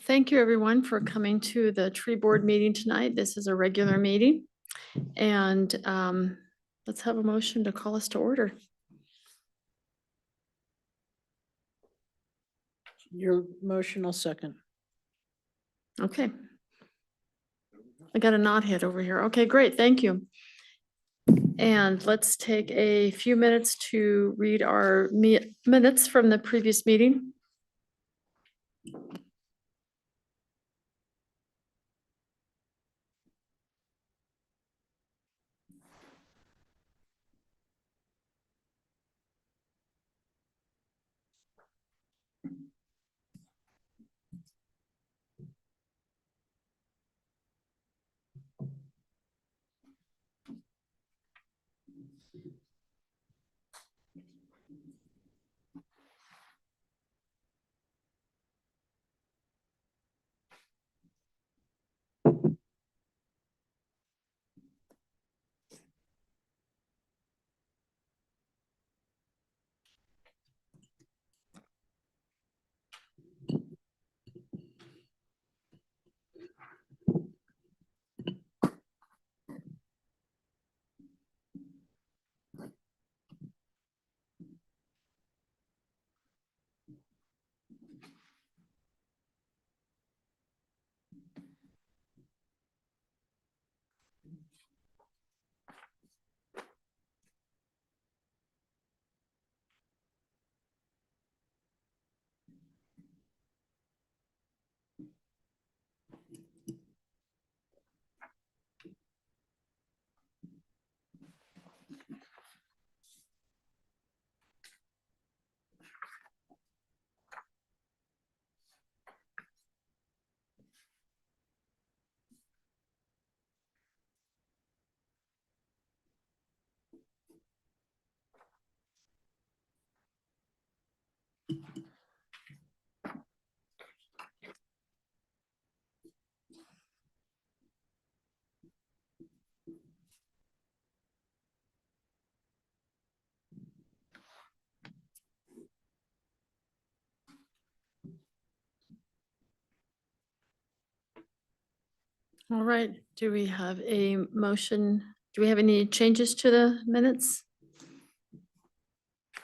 Thank you everyone for coming to the tree board meeting tonight. This is a regular meeting. And let's have a motion to call us to order. Your motion will second. Okay. I got a nod hit over here. Okay, great. Thank you. And let's take a few minutes to read our minutes from the previous meeting. All right, do we have a motion? Do we have any changes to the minutes?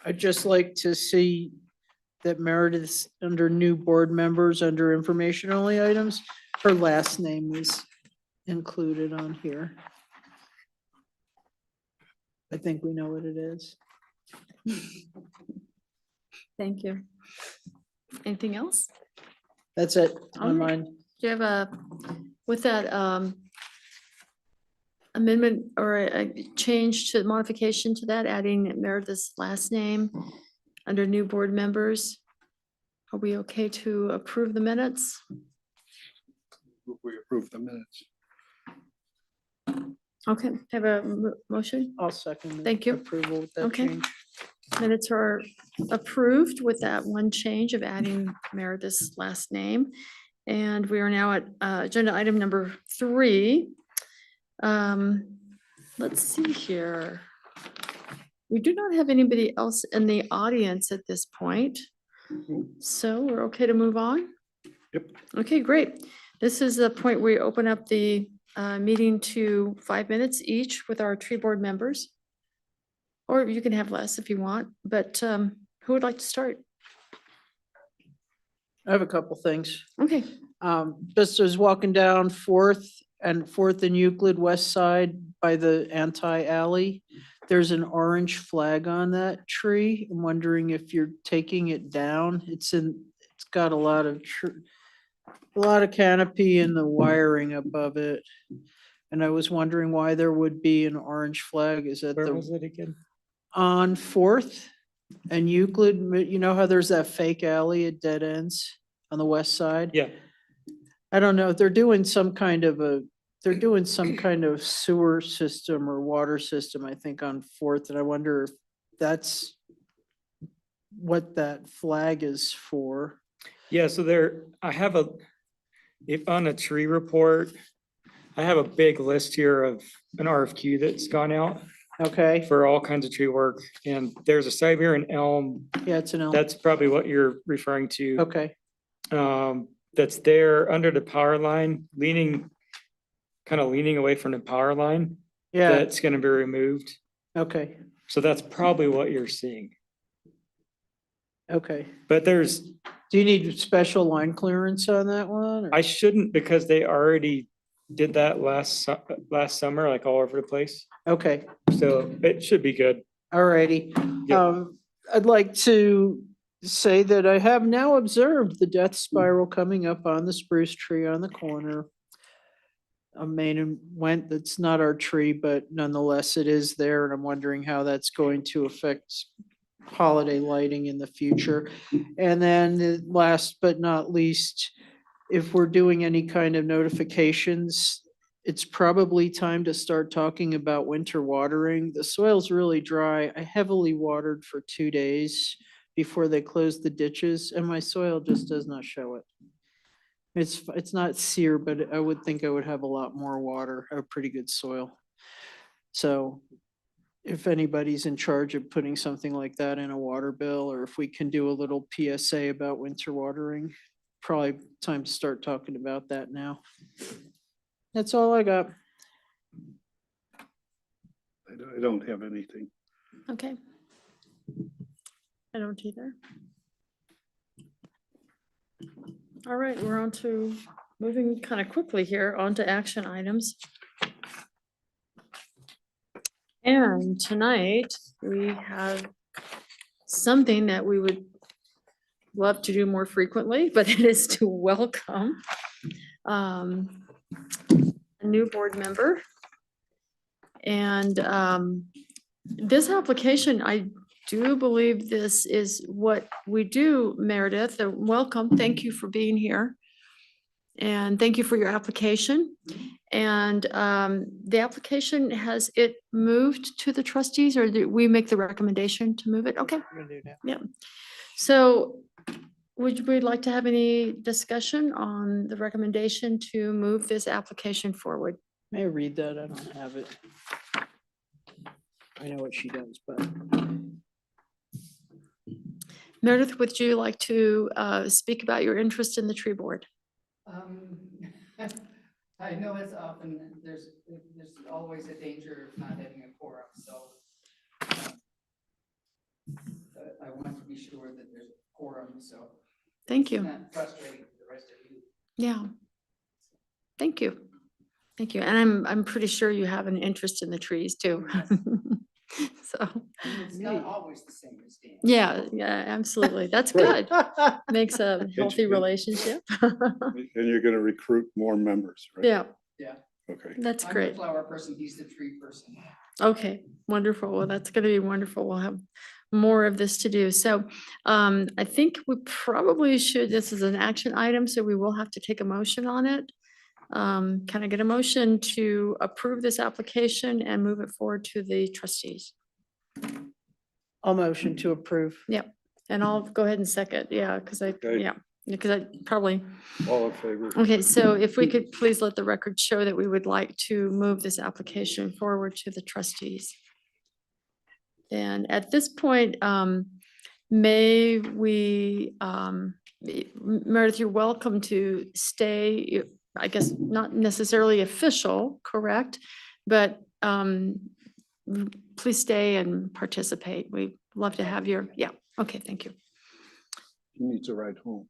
I'd just like to see that Meredith's under new board members, under information only items, her last name is included on here. I think we know what it is. Thank you. Anything else? That's it All on right. mine. Do you have a, with that amendment or a change to modification to that, adding Meredith's last name under new board members? Are we okay to approve the minutes? We approve the minutes. Okay, have a motion? I'll second. the Thank you. Approval with that Okay. change. Minutes are approved with that one change of adding Meredith's last name. And we are now at agenda item number 3. Let's see here. We do not have anybody else in the audience at this point. So we're okay to move on? Yep. Okay, great. This is the point where we open up the meeting to 5 minutes each with our tree board members. Or you can have less if you want, but who would like to start? I have a couple things. Okay, Just as walking down Fourth and Euclid West Side by the anti-alley, there's an orange flag on that tree. I'm wondering if you're taking it down. It's got a lot of canopy in the wiring above it. And I was wondering why there would be an orange flag. Is that Where was it again? on Fourth and Euclid? You know how there's that fake alley at dead ends on the west side? Yeah. I don't know, they're doing some kind of sewer system or water system, I think, on Fourth, and I wonder if that's what that flag is for. Yeah, so if on a tree report, I have a big list here of an RFQ that's gone out Okay, for all kinds of tree work. And there's a site here in Elm. yeah, it's an L. That's probably what you're referring to. Okay, that's there under the power line, kind of leaning away from the power line. Yeah, That's gonna be removed. okay, So that's probably what you're seeing. okay. But there's, Do you need special line clearance on that one? or- I shouldn't, because they already did that last summer, like all over the place. Okay, So it should be good. all righty. Yep. I'd like to say that I have now observed the death spiral coming up on the spruce tree on the corner. A main and went, that's not our tree, but nonetheless it is there, and I'm wondering how that's going to affect holiday lighting in the future. And then the last but not least, if we're doing any kind of notifications, it's probably time to start talking about winter watering. The soil's really dry. I heavily watered for 2 days before they closed the ditches, and my soil just does not show it. It's not sere, but I would think I would have a lot more water, a pretty good soil. So if anybody's in charge of putting something like that in a water bill, or if we can do a little PSA about winter watering, probably time to start talking about that now. That's all I got. I don't have anything. Okay. I don't either. All right, we're on to, moving kind of quickly here, on to action items. And tonight, we have something that we would love to do more frequently, but it is to welcome a new board member. And this application, I do believe this is what we do, Meredith. Welcome, thank you for being here. And thank you for your application. And the application, has it moved to the trustees, or did we make the recommendation to move it? Okay, yeah. So would we like to have any discussion on the recommendation to move this application forward? May I read that? I don't have it. I know what she does, but Meredith, would you like to speak about your interest in the tree board? I know it's often, there's always a danger of not having a quorum, so I want to be sure that there's a quorum, so. Thank it's you. not frustrating for the rest of you. Yeah. Thank you. Thank you. And I'm pretty sure you have an interest in the trees too. So, It's not always the same as Dan. yeah, absolutely. That's good. Makes a healthy relationship. And you're gonna recruit more members, right? Yeah, Yeah, Okay. that's I'm the great. flower person, he's the tree person. Okay, wonderful. Well, that's gonna be wonderful. We'll have more of this to do. So I think we probably should, this is an action item, so we will have to take a motion on it. Can I get a motion to approve this application and move it forward to the trustees? I'll motion to approve. And I'll go ahead and second, yeah, Okay. because I probably, All in favor? okay, so if we could please let the record show that we would like to move this application forward to the trustees. And at this point, may we, Meredith, you're welcome to stay, I guess, not necessarily official, correct? But please stay and participate. We'd love to have your, yeah, okay, thank you. He needs a ride home.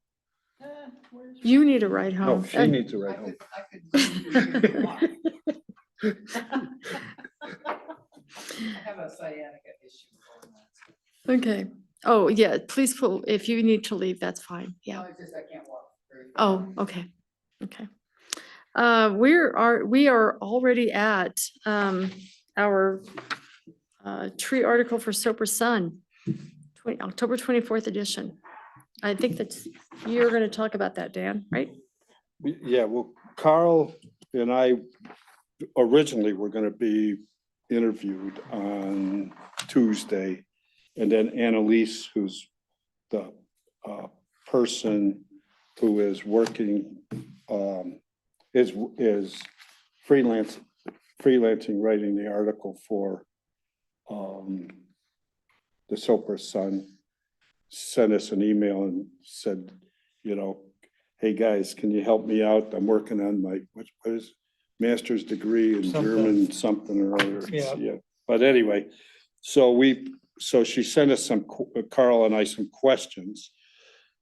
You need a ride No, home. she needs a I ride home. could I have a sciatica issue. going on, so- Okay. Oh, yeah, please, if you need to leave, that's fine. Yeah. No, it's just I can't walk very far. Oh, okay. Okay. We are already at our tree article for Sopris Sun, October 24th edition. I think that's, you're going to talk about that, Dan, right? Yeah, well, Carl and I originally were gonna be interviewed on Tuesday. And then Annalise, who's the person who is working, is freelancing, writing the article for the Sopris Sun, sent us an email and said, you know, hey, guys, can you help me out? I'm working on my, what is master's degree in Something. German, something or other. Yeah. But anyway, so she sent us Carl and I some questions,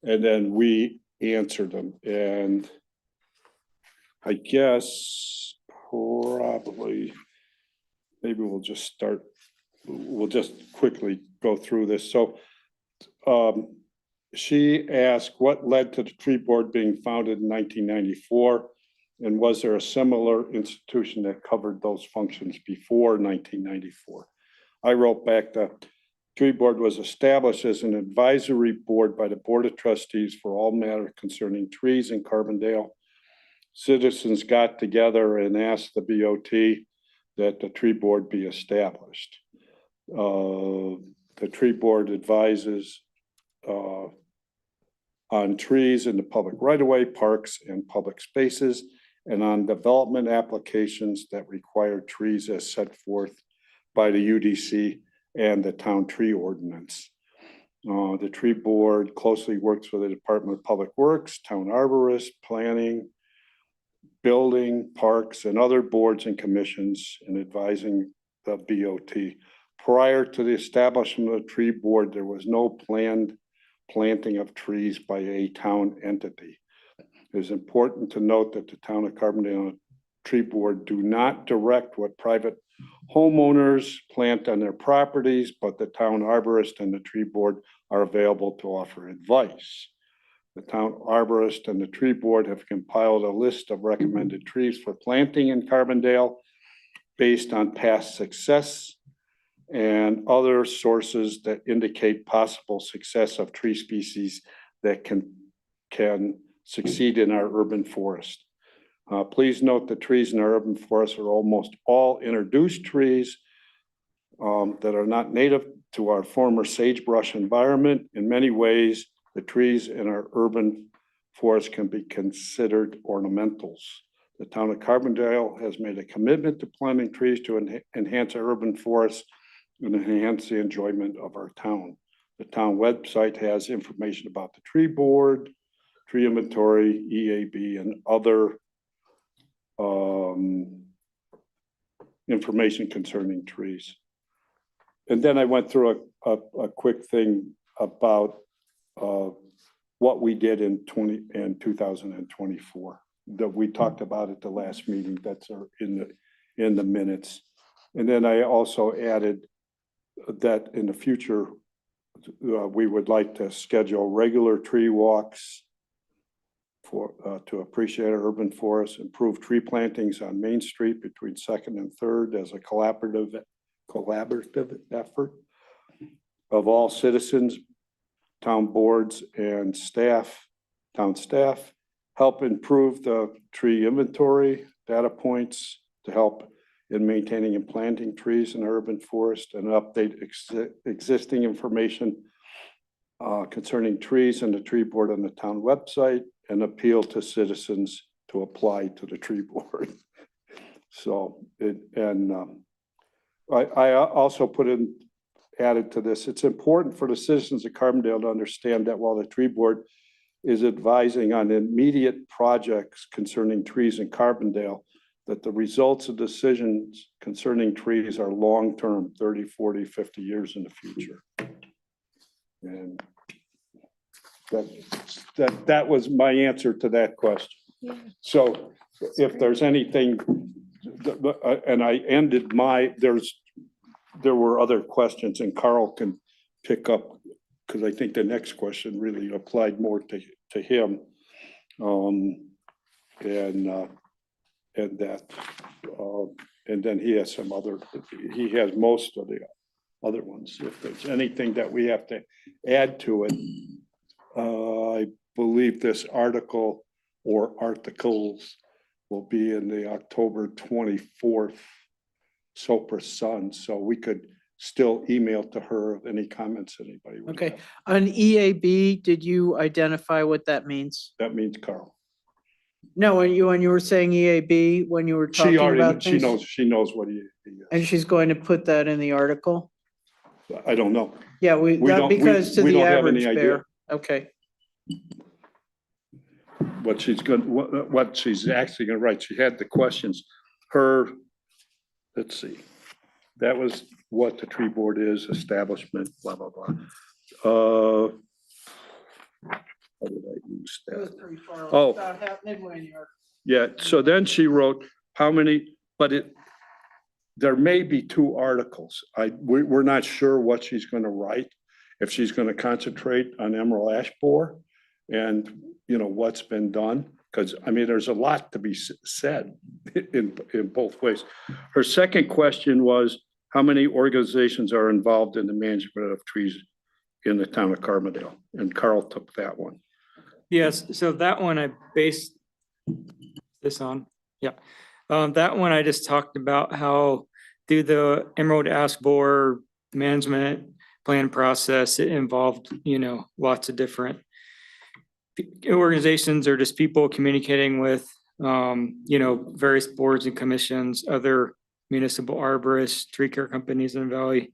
and then we answered them. And I guess probably, maybe we'll just quickly go through this. So she asked what led to the tree board being founded in 1994, and was there a similar institution that covered those functions before 1994? I wrote back, the tree board was established as an advisory board by the Board of Trustees for all matters concerning trees in Carbondale. Citizens got together and asked the BOT that the tree board be established. The tree board advises on trees in the public right-of-way, parks, and public spaces, and on development applications that require trees as set forth by the UDC and the town tree ordinance. The tree board closely works with the Department of Public Works, town arborist, planning, building, parks, and other boards and commissions in advising the BOT. Prior to the establishment of the tree board, there was no planned planting of trees by a town entity. It is important to note that the town of Carbondale Tree Board do not direct what private homeowners plant on their properties, but the town arborist and the tree board are available to offer advice. The town arborist and the tree board have compiled a list of recommended trees for planting in Carbondale based on past success and other sources that indicate possible success of tree species that can succeed in our urban forest. Please note the trees in our urban forest are almost all introduced trees that are not native to our former sagebrush environment. In many ways, the trees in our urban forest can be considered ornamentals. The town of Carbondale has made a commitment to planting trees to enhance our urban forests and enhance the enjoyment of our town. The town website has information about the tree board, tree inventory, EAB, and other information concerning trees. And then I went through a quick thing about what we did in 2024 that we talked about at the last meeting. That's in the minutes. And then I also added that in the future, we would like to schedule regular tree walks to appreciate our urban forests, improve tree plantings on Main Street between 2nd and 3rd as a collaborative effort of all citizens, town boards and staff, town staff, help improve the tree inventory, data points to help in maintaining and planting trees in urban forest, and update existing information concerning trees and the tree board on the town website, and appeal to citizens to apply to the tree board. So, I also added to this, it's important for the citizens of Carbondale to understand that while the tree board is advising on immediate projects concerning trees in Carbondale, that the results of decisions concerning trees are long-term, 30, 40, 50 years in the future. And that was my answer to that question. Yeah. So if there's anything, and I ended there were other questions, and Carl can pick up, because I think the next question really applied more to him. And then he has he has most of the other ones. If there's anything that we have to add to it, I believe this article or articles will be in the October 24th Sopris Sun, so we could still email to her of any comments anybody would Okay. have. On EAB, did you identify what that means? That means Carl. No, when you were saying EAB, when you were talking about She things? knows what he And is. she's going to put that in the article? I don't know. Yeah, We don't- because to we the don't have any average idea. bear. Okay. what she's going, what she's actually gonna write. She had the questions. Let's see. That was what the tree board is, establishment, blah, blah, blah. How did I lose It was that? pretty far. Oh. About half midway in your. Yeah, so then she wrote how many, there may be two articles. We're not sure what she's gonna write. If she's gonna concentrate on emerald ash borer and, what's been done. Because, there's a lot to be said in both ways. Her second question was, how many organizations are involved in the management of trees in the town of Carbondale? And Carl took that one. Yes, so that one I based this on, yeah. That one I just talked about how through the emerald ash borer management plan process, it involved, lots of different organizations or just people communicating with, various boards and commissions, other municipal arborists, tree care companies in the valley,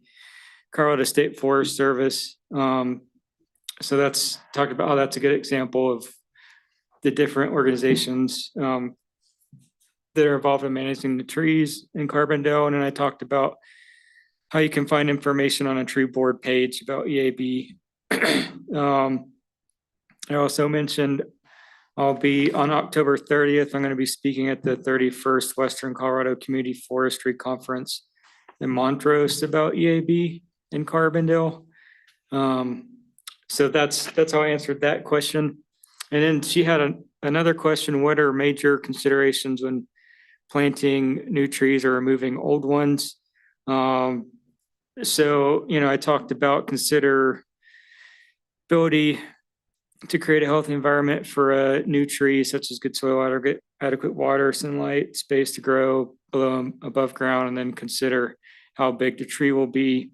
Colorado State Forest Service. So that's talked about how that's a good example of the different organizations that are involved in managing the trees in Carbondale. And then I talked about how you can find information on a tree board page about EAB. I also mentioned I'll be on October 30th. I'm going to be speaking at the 31st Western Colorado Community Forestry Conference in Montrose about EAB in Carbondale. So that's how I answered that question. And then she had another question: what are major considerations when planting new trees or removing old ones? So I talked about considerability to create a healthy environment for a new tree, such as good soil, adequate water, sunlight, space to grow below above ground, and then consider how big the tree will be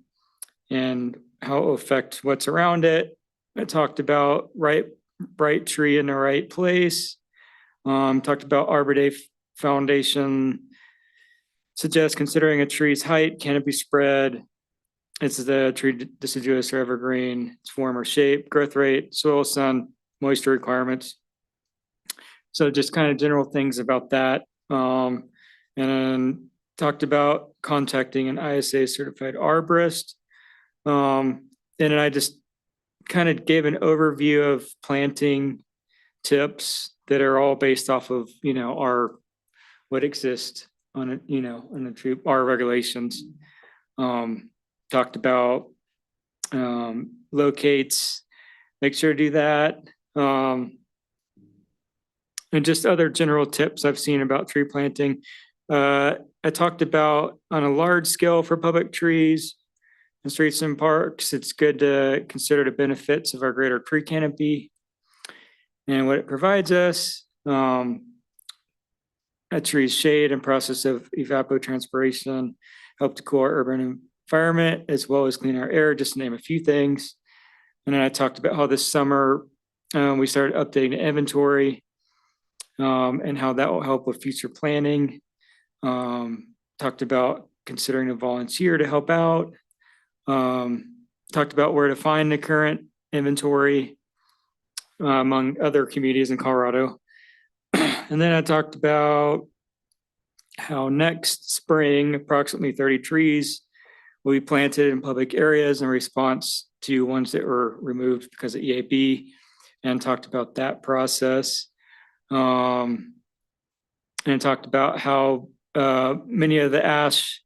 and how it will affect what's around it. I talked about right tree in the right place. Talked about Arbor Day Foundation suggests considering a tree's height, canopy spread. It's the tree deciduous or evergreen, its form or shape, growth rate, soil, sun, moisture requirements. So just kind of general things about that. And then talked about contacting an ISA certified arborist. And then I just kind of gave an overview of planting tips that are all based off of, what exists on a, on a tree, our regulations. Talked about locates, make sure to do that. And just other general tips I've seen about tree planting. I talked about on a large scale for public trees and streets and parks, it's good to consider the benefits of our greater tree canopy and what it provides us. A tree's shade and process of evapotranspiration help to cool our urban environment as well as clean our air, just to name a few things. And then I talked about how this summer we started updating the inventory and how that will help with future planning. Talked about considering a volunteer to help out. Talked about where to find the current inventory among other communities in Colorado. And then I talked about how next spring, approximately 30 trees will be planted in public areas in response to ones that were removed because of EAB, and talked about that process. And talked about how many of the ash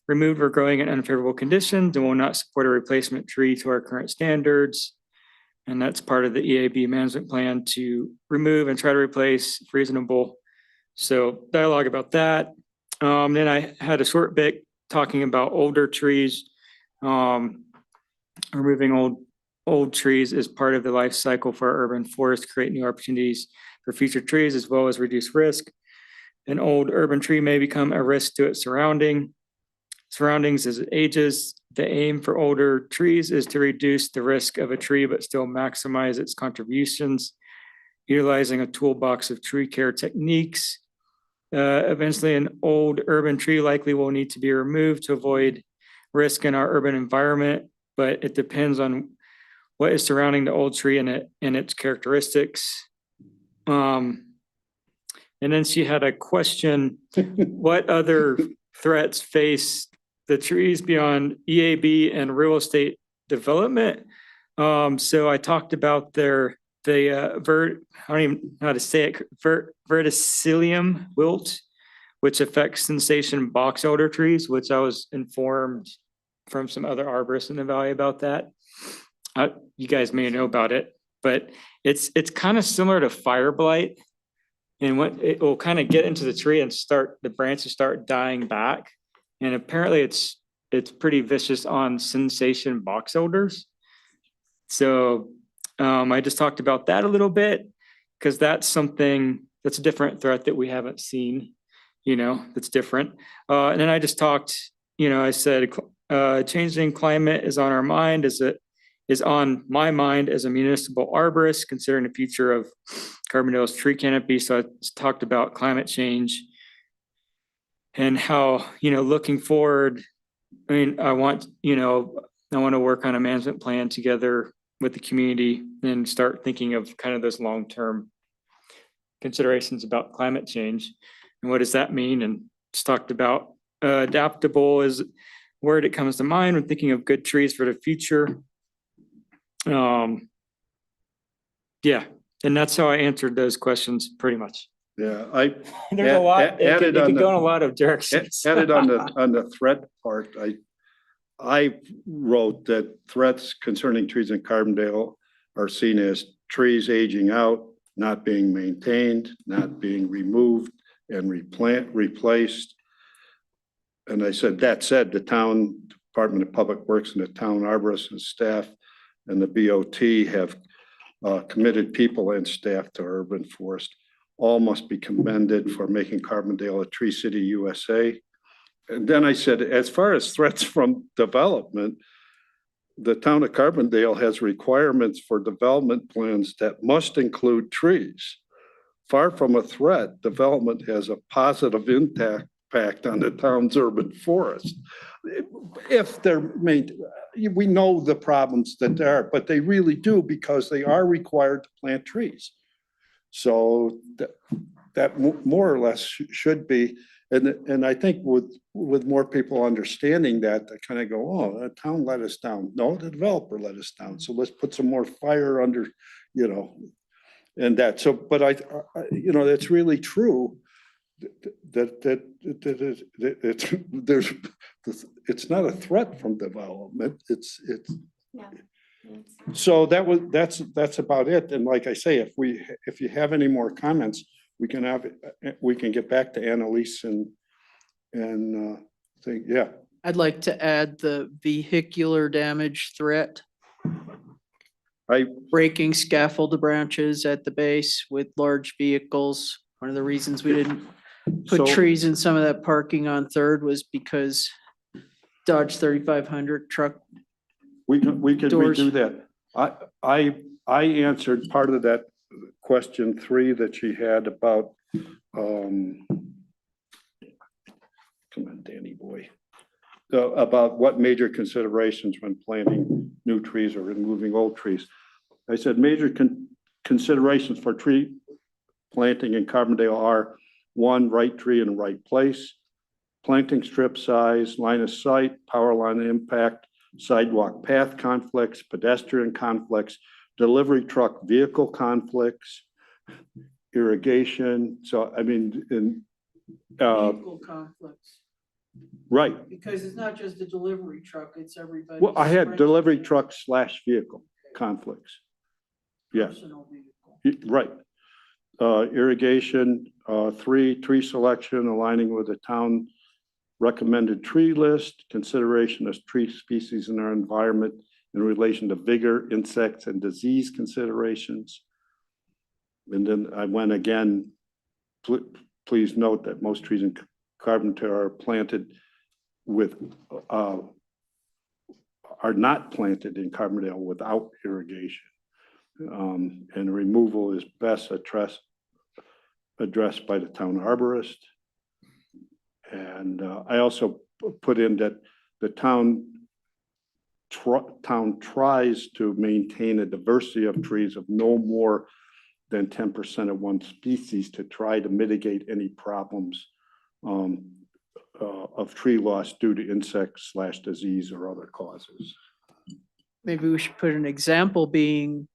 removed were growing in unfavorable conditions and will not support a replacement tree to our current standards. And that's part of the EAB management plan to remove and try to replace if reasonable. So dialogue about that. Then I had a short bit talking about older trees. Removing old trees is part of the life cycle for our urban forest, create new opportunities for future trees as well as reduce risk. An old urban tree may become a risk to its surroundings as it ages. The aim for older trees is to reduce the risk of a tree, but still maximize its contributions, utilizing a toolbox of tree care techniques. Eventually, an old urban tree likely will need to be removed to avoid risk in our urban environment, but it depends on what is surrounding the old tree and its characteristics. And then she had a question, what other threats face the trees beyond EAB and real estate development? So I talked about I don't even know how to say it, verticillium wilt, which affects sensation box elder trees, which I was informed from some other arborists in the valley about that. You guys may know about it, but it's kind of similar to fire blight. And what it will kind of get into the tree and the branches start dying back. And apparently it's pretty vicious on sensation box elders. So I just talked about that a little bit because that's a different threat that we haven't seen, that's different. And then I just talked, I said, changing climate is on our mind, is on my mind as a municipal arborist, considering the future of Carbondale's tree canopy. So I talked about climate change and how, looking forward, I want to work on a management plan together with the community and start thinking of kind of those long-term considerations about climate change. And what does that mean? And just talked about adaptable is a word that comes to mind when thinking of good trees for the future. Yeah, and that's how I answered those questions pretty much. Yeah, There's a lot, it could go in a lot of directions. added on the threat part, I wrote that threats concerning trees in Carbondale are seen as trees aging out, not being maintained, not being removed and replaced. And I said, that said, the town Department of Public Works and the town arborist and staff and the BOT have committed people and staff to urban forest. All must be commended for making Carbondale a tree city USA. And then I said, as far as threats from development, the town of Carbondale has requirements for development plans that must include trees. Far from a threat, development has a positive impact on the town's urban forest. If they're made, we know the problems that there are, but they really do because they are required to plant trees. So that more or less should be, and I think with more people understanding that, they kind of go, oh, the town let us down. No, the developer let us down. So let's put some more fire under, and that. So, but it's really true that it's not a threat from development. Yeah. So that's about it. And like I say, if you have any more comments, we can get back to Annalise and think, yeah. I'd like to add the vehicular damage threat. Breaking scaffold branches at the base with large vehicles. One of the reasons we didn't put trees in some of that parking on Third was because Dodge 3500 truck. We could doors. redo that. I answered part of that question 3 that she had about, come on, Danny boy, about what major considerations when planting new trees or removing old trees. I said major considerations for tree planting in Carbondale are: 1, right tree in the right place, planting strip size, line of sight, power line impact, sidewalk path conflicts, pedestrian conflicts, delivery truck vehicle conflicts, irrigation. So, I mean, Vehicle conflicts, right. because it's not just the delivery truck, it's everybody. Well, I had delivery truck / vehicle conflicts. Yeah, Personal vehicle. right. Irrigation, 3, tree selection, aligning with the town recommended tree list, consideration of tree species in our environment in relation to vigor, insects, and disease considerations. And then I went again, please note that most trees in Carbondale are planted with, are not planted in Carbondale without irrigation. And removal is best addressed by the town arborist. And I also put in that the town tries to maintain a diversity of trees of no more than 10% of one species to try to mitigate any problems of tree loss due to insect/disease or other causes. Maybe we should put an example being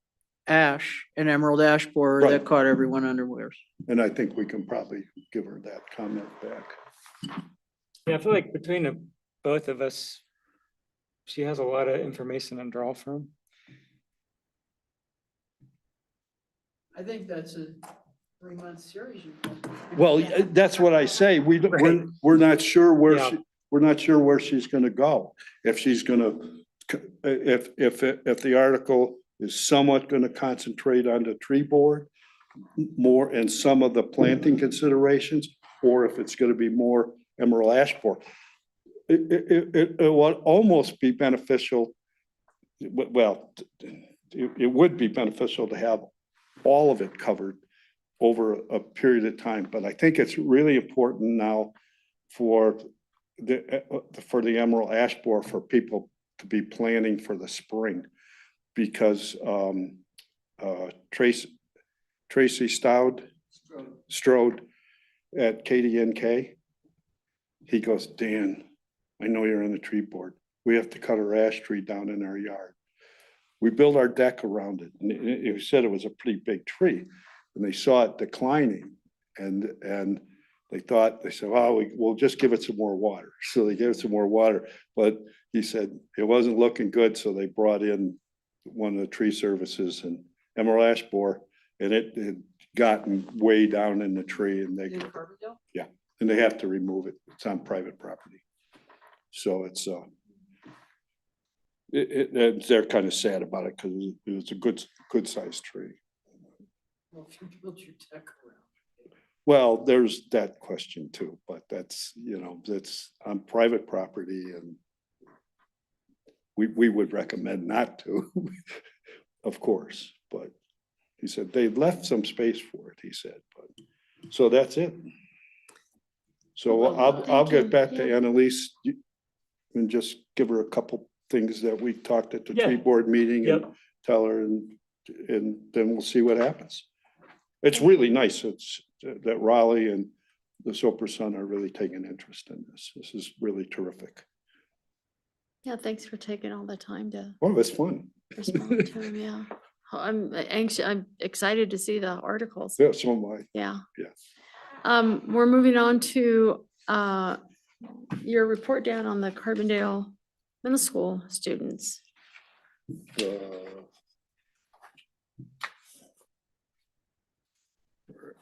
ash, an emerald ash borer Right. that caught everyone unawares. And I think we can probably give her that comment back. Yeah, I feel like between both of us, she has a lot of information to draw from. I think that's a 3-month series. Well, that's what I say. Right. We're not sure where Yeah. we're not sure where she's gonna go. If she's gonna, if the article is somewhat gonna concentrate on the tree board more and some of the planting considerations, or if it's gonna be more emerald ash borer. It would almost be beneficial. Well, it would be beneficial to have all of it covered over a period of time, but I think it's really important now for the emerald ash borer for people to be planning for the spring, because Tracy Strode at KDNK, he goes, Dan, I know you're on the tree board. We have to cut our ash tree down in our yard. We built our deck around it, and he said it was a pretty big tree, and they saw it declining, and they said, well, we'll just give it some more water. So they gave it some more water, but he said it wasn't looking good, so they brought in one of the tree services and emerald ash borer, and it had gotten way down in the tree, and In Carbondale? they have to remove it. It's on private property. So it's they're kind of sad about it because it was a good sized tree. Well, if you build your deck around. Well, there's that question too, but that's on private property, and we would recommend not to, of course, but he said they left some space for it, he said, but, so that's it. So I'll get back to Annalise and just give her a couple things that we talked at the tree Yeah. board meeting and Yep. tell her, and then we'll see what happens. It's really nice. It's that Raleigh and the Sopris Sun are really taking interest in this. This is really terrific. Yeah, thanks for taking all the time to Oh, it's fun. respond to him, yeah. I'm anxious, I'm excited to see the articles, Yeah, so am I. yeah. Yeah. We're moving on to your report down on the Carbondale Middle School students.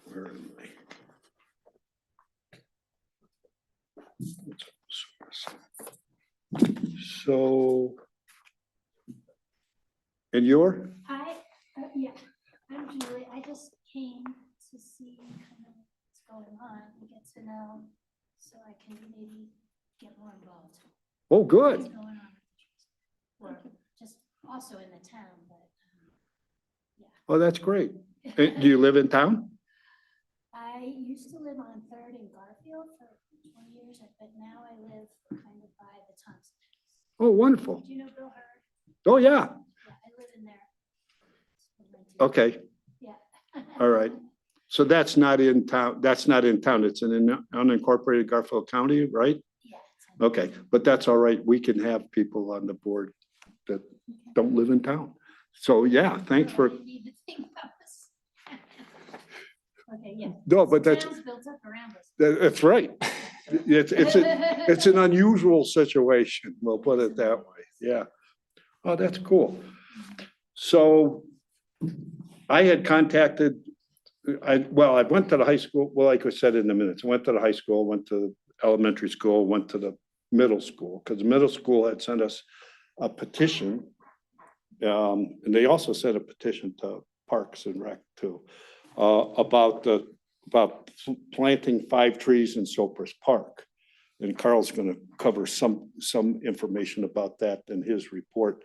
Where am I? So. And you're? Yeah, I'm Julie. I just came to see kind of what's going on and get to know, so I can maybe get more involved. Oh, What's good. going on with the trees. Or just also in the town, but, Oh, that's great. Do you live in town? I used to live on 3rd and Garfield for 20 years, but now I live kind of by the Thompson House. Oh, wonderful. Do you know Bill Hurd? Oh, yeah. Yeah, I live in there. Okay. Yeah. All right. So that's not in town. That's not in town. It's in an unincorporated Garfield County, right? Yeah. it's on- Okay, but that's all right. We can have people on the board that don't live in town. So yeah, thanks for, I didn't even think about this. Okay, yeah. no, but that's, Town's built up around us. that's right. It's an unusual situation. We'll put it that way. Yeah. Oh, that's cool. So I had contacted, I went to the high school. Well, like I said in the minutes, I went to the high school, went to elementary school, went to the middle school, because the middle school had sent us a petition. And they also sent a petition to Parks and Rec too, about planting 5 trees in Sopris Park. And Carl's gonna cover some information about that in his report.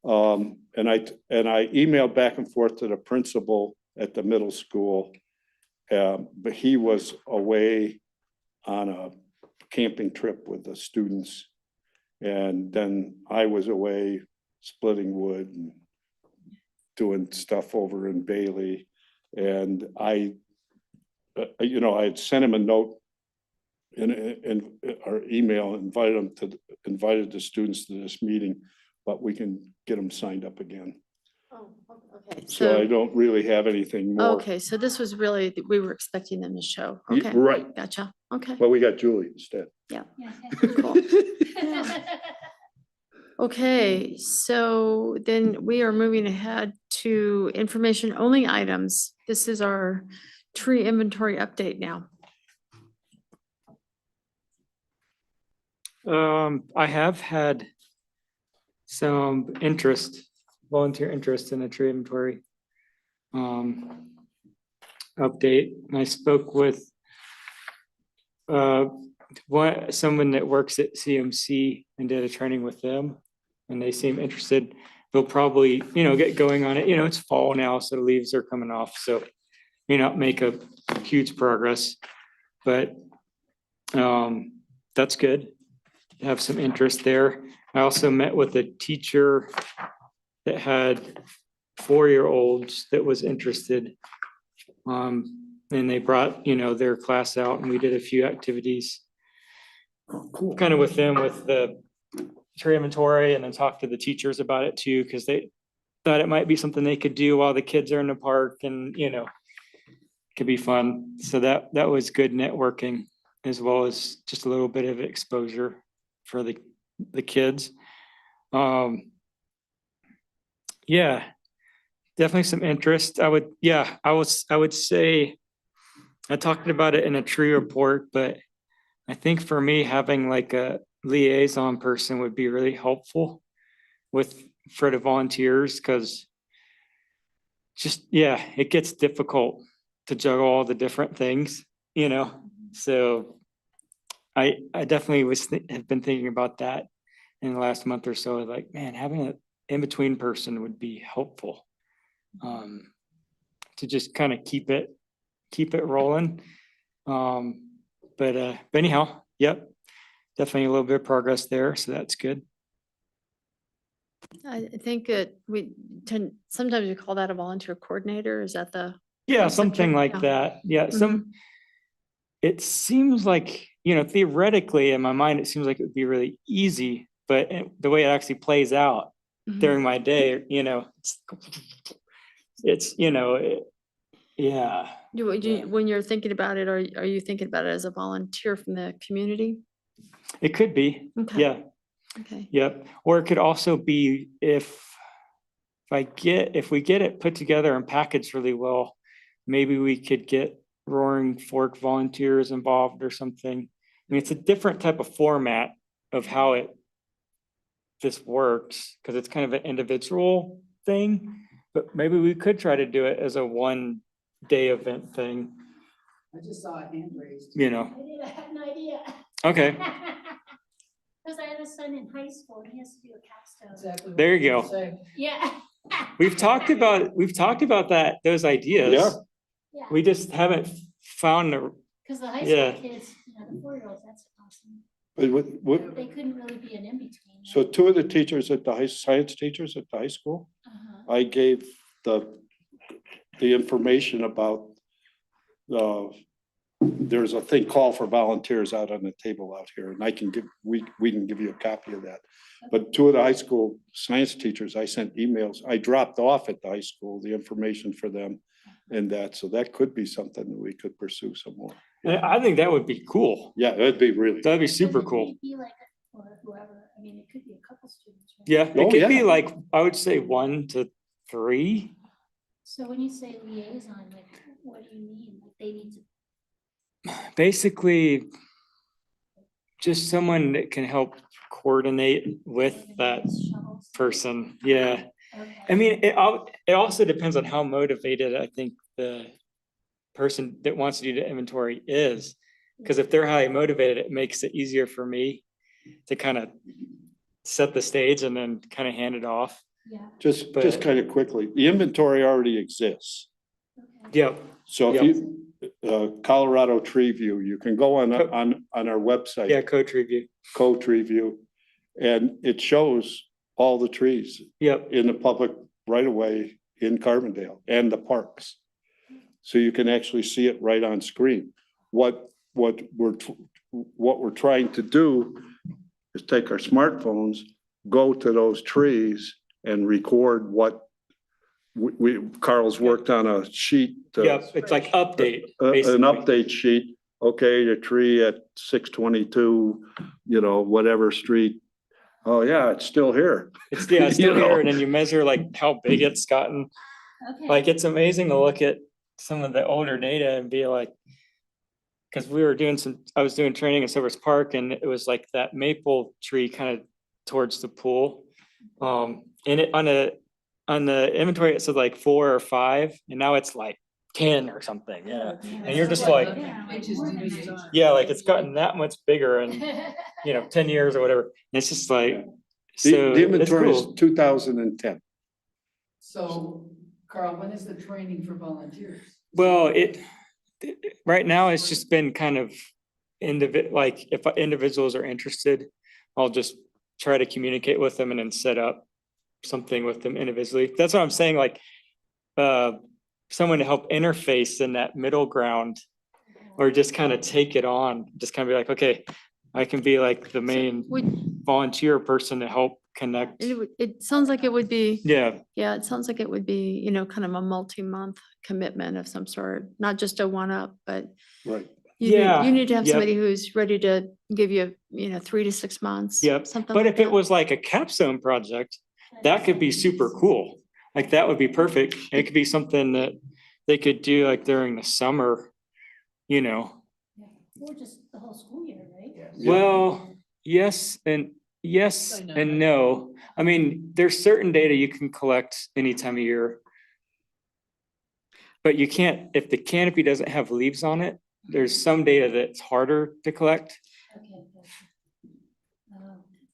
And I emailed back and forth to the principal at the middle school. But he was away on a camping trip with the students. And then I was away splitting wood and doing stuff over in Bailey. And I had sent him a note in our email, invited the students to this meeting, but we can get them signed up again. Oh, okay. So I don't really have anything more. Okay, so this was really, we were expecting them to show. Ye- Okay, Right, gotcha. Okay, but we got Julie instead. Yeah. cool. Okay, so then we are moving ahead to information only items. This is our tree inventory update now. I have had some volunteer interest in the tree inventory. Update. I spoke with someone that works at CMC and did a training with them, and they seem interested. They'll probably, get going on it. It's fall now, so the leaves are coming off, so may not make a huge progress, but that's good. Have some interest there. I also met with a teacher that had 4-year-olds that was interested. And they brought, their class out and we did a few activities. Cool. Kind of with them with the tree inventory, and then talked to the teachers about it too, because they thought it might be something they could do while the kids are in the park, and could be fun. So that was good networking, as well as just a little bit of exposure for the kids. Yeah, definitely some interest. I would say, I talked about it in a tree report, but I think for me, having like a liaison person would be really helpful for the volunteers, because it gets difficult to juggle all the different things, so I definitely have been thinking about that in the last month or so, like, man, having an in-between person would be helpful, to just kind of keep it rolling. But anyhow, yep, definitely a little bit of progress there, so that's good. I think sometimes we call that a volunteer coordinator. Is that the? Yeah, concept something of- like yeah. that. Yeah, it seems like, theoretically in my mind, it seems like it would be really easy, but the way it actually plays out Mhm. during my day, it's yeah. When you're thinking about it, are you thinking about it as a volunteer from the community? It could be, Okay. yeah, Okay. yep. Or it could also be if we get it put together and packaged really well, maybe we could get Roaring Fork volunteers involved or something. I mean, it's a different type of format of how this works, because it's kind of an individual thing, but maybe we could try to do it as a 1-day event thing, I just saw a hand raised. I had an idea. Okay, Because I have a son in high school and he has to do a capstone. Exactly. what There I you was go. gonna say. Yeah. we've talked about those ideas. Yeah. Yeah, We just haven't found the, because the high Yeah. school kids, the 4-year-olds, that's awesome. But what, They couldn't really be an in-between. so 2 of the teachers at the science teachers at the high school, Uh-huh. I gave the information about there's a thing called for volunteers out on the table out here, and we can give you a copy of that. But 2 of the high school science teachers, I sent emails, I dropped off at the high school, the information for them and that, so that could be something that we could pursue some more. I think that would be cool. Yeah, that'd be really. That'd be super Doesn't cool. need to be like, or whoever, I mean, it could be a couple students, right? Yeah, Oh, it could be yeah. like, I would say 1 to 3. So when you say liaison, like, what do you mean? Like, they need to. Basically, just someone that can help coordinate with that organize shuttles? person. Yeah. Okay. I mean, it also depends on how motivated I think the person that wants to do the inventory is. Because if they're highly motivated, it makes it easier for me to kind of set the stage and then kind of hand it off. Yeah, Just But- kind of quickly, the inventory already exists. okay. Yep. So if you, Colorado Tree View, you can go on our website. Yeah, coach review. Tree View, and it shows all the trees Yep. in the public right of way in Carbondale and the parks. so you can actually see it right on screen. What we're trying to do is take our smartphones, go to those trees and record what Carl's worked on a sheet. Yep, it's like update, An basically. update sheet. Okay, the tree at 622, whatever street. Oh yeah, it's still here. It's still You know. here, and then you measure like how big it's gotten. Okay. Like, it's amazing to look at some of the older data and be like, because I was doing training in Sopris Park, and it was like that maple tree kind of towards the pool. And it on the inventory, it said like 4 or 5, and now it's like 10 or something. Yeah. And you're just like, yeah, like it's gotten that much bigger in, 10 years or whatever. And it's just like, so The it's inventory is cool. 2010. So, Carl, when is the training for volunteers? Well, right now it's just been kind of like if individuals are interested, I'll just try to communicate with them and then set up something with them individually. That's what I'm saying, like, someone to help interface in that middle ground, or just kind of take it on, just kind of be like, okay, I can be like the main volunteer person to help connect. It sounds like it would be, Yeah, yeah, it sounds like it would be, kind of a multi-month commitment of some sort, not just a one-up, but Right. you need to have yep. somebody who's ready to give you, 3 to 6 months. Yep. Something But like if it that. was like a capstone project, that could be super cool. Like, that would be perfect. It could be something that they could do like during the summer, Or just the whole school year, right? Yeah. Well, yes and no. I mean, there's certain data you can collect any time of year. But you can't, if the canopy doesn't have leaves on it, there's some data that's harder to collect. Okay.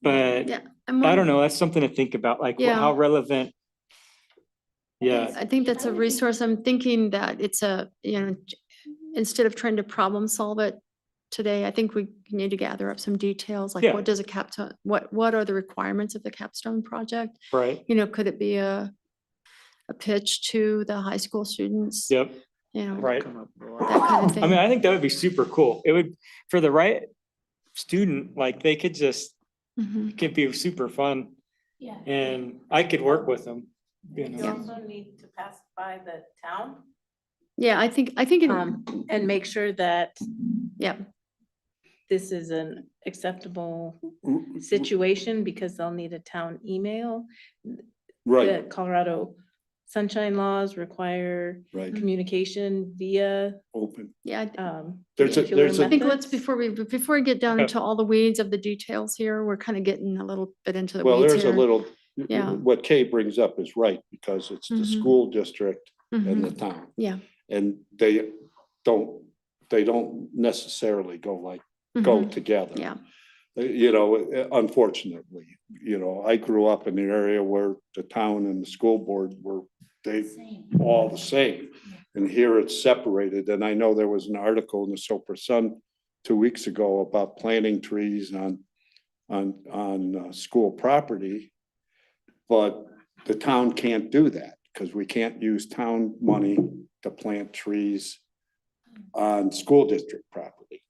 But Yeah. I don't know, that's something to think about, like Yeah. how relevant. Yeah, I think that's a resource. I'm thinking that it's instead of trying to problem solve it today, I think we need to gather up some details, like Yeah. what does a capstone, what are the requirements of the capstone project? right, Could it be a pitch to the high school students? yep, right. That kind of I mean, thing. I think that would be super cool. It would, for the right student, like they could just, Mhm. it could be super fun, Yeah. and I could work with them, You also need to pacify the town, Yeah, I think, and make sure that yeah, this is an acceptable situation, because they'll need a town email. Right, The Colorado sunshine laws require right, communication via, open. yeah. There's a- particular there's a- I think let's, methods. before we get down Okay. into all the weeds of the details here, we're kind of getting a little bit into the Well, weeds there's a here. little, Yeah. what Kay brings up is right, because it's the Mhm. school district Mhm. and the town. Yeah. And they don't necessarily go Mhm. together. Yeah. Unfortunately, I grew up in the area where the town and the school board were, they Same. all the same. And here it's separated. And I know there was an article in the Sopris Sun 2 weeks ago about planting trees on school property. But the town can't do that because we can't use town money to plant trees on school district property.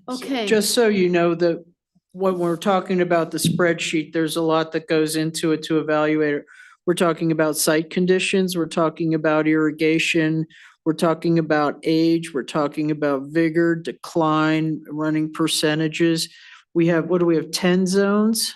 Okay. Just so you know that when we're talking about the spreadsheet, there's a lot that goes into it to evaluate it. We're talking about site conditions, we're talking about irrigation, we're talking about age, we're talking about vigor, decline, running percentages. We have, what do we have, 10 zones?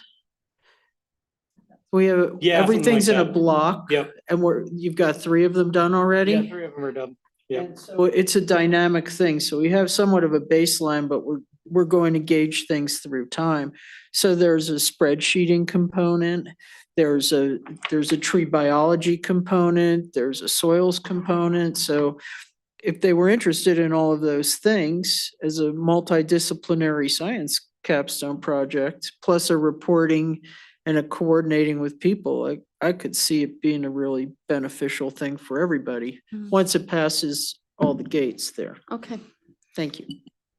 We have, Yeah, something everything's like in a that. block. Yep. And you've got 3 of them done already? Yeah, 3 of them are done. Yeah. And so it's a dynamic thing. So we have somewhat of a baseline, but we're going to gauge things through time. So there's a spreadsheeting component. There's a tree biology component. There's a soils component. So if they were interested in all of those things as a multidisciplinary science capstone project, plus a reporting and a coordinating with people, I could see it being a really beneficial thing for everybody once it passes all the gates there. Okay. Thank you.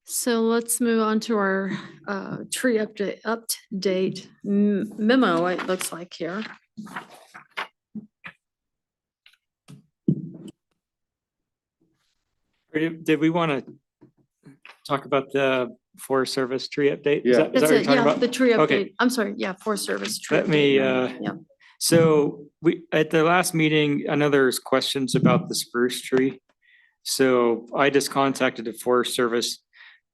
So let's move on to our tree update memo, it looks like here. Did we want to talk about the Forest Service tree update? Is Yeah. that what That's you're it, talking yeah, about? the tree Okay. update. I'm sorry, yeah, Forest Service tree. Let me, update. Yeah. So we, at the last meeting, I know there's questions about the spruce tree. So I just contacted the Forest Service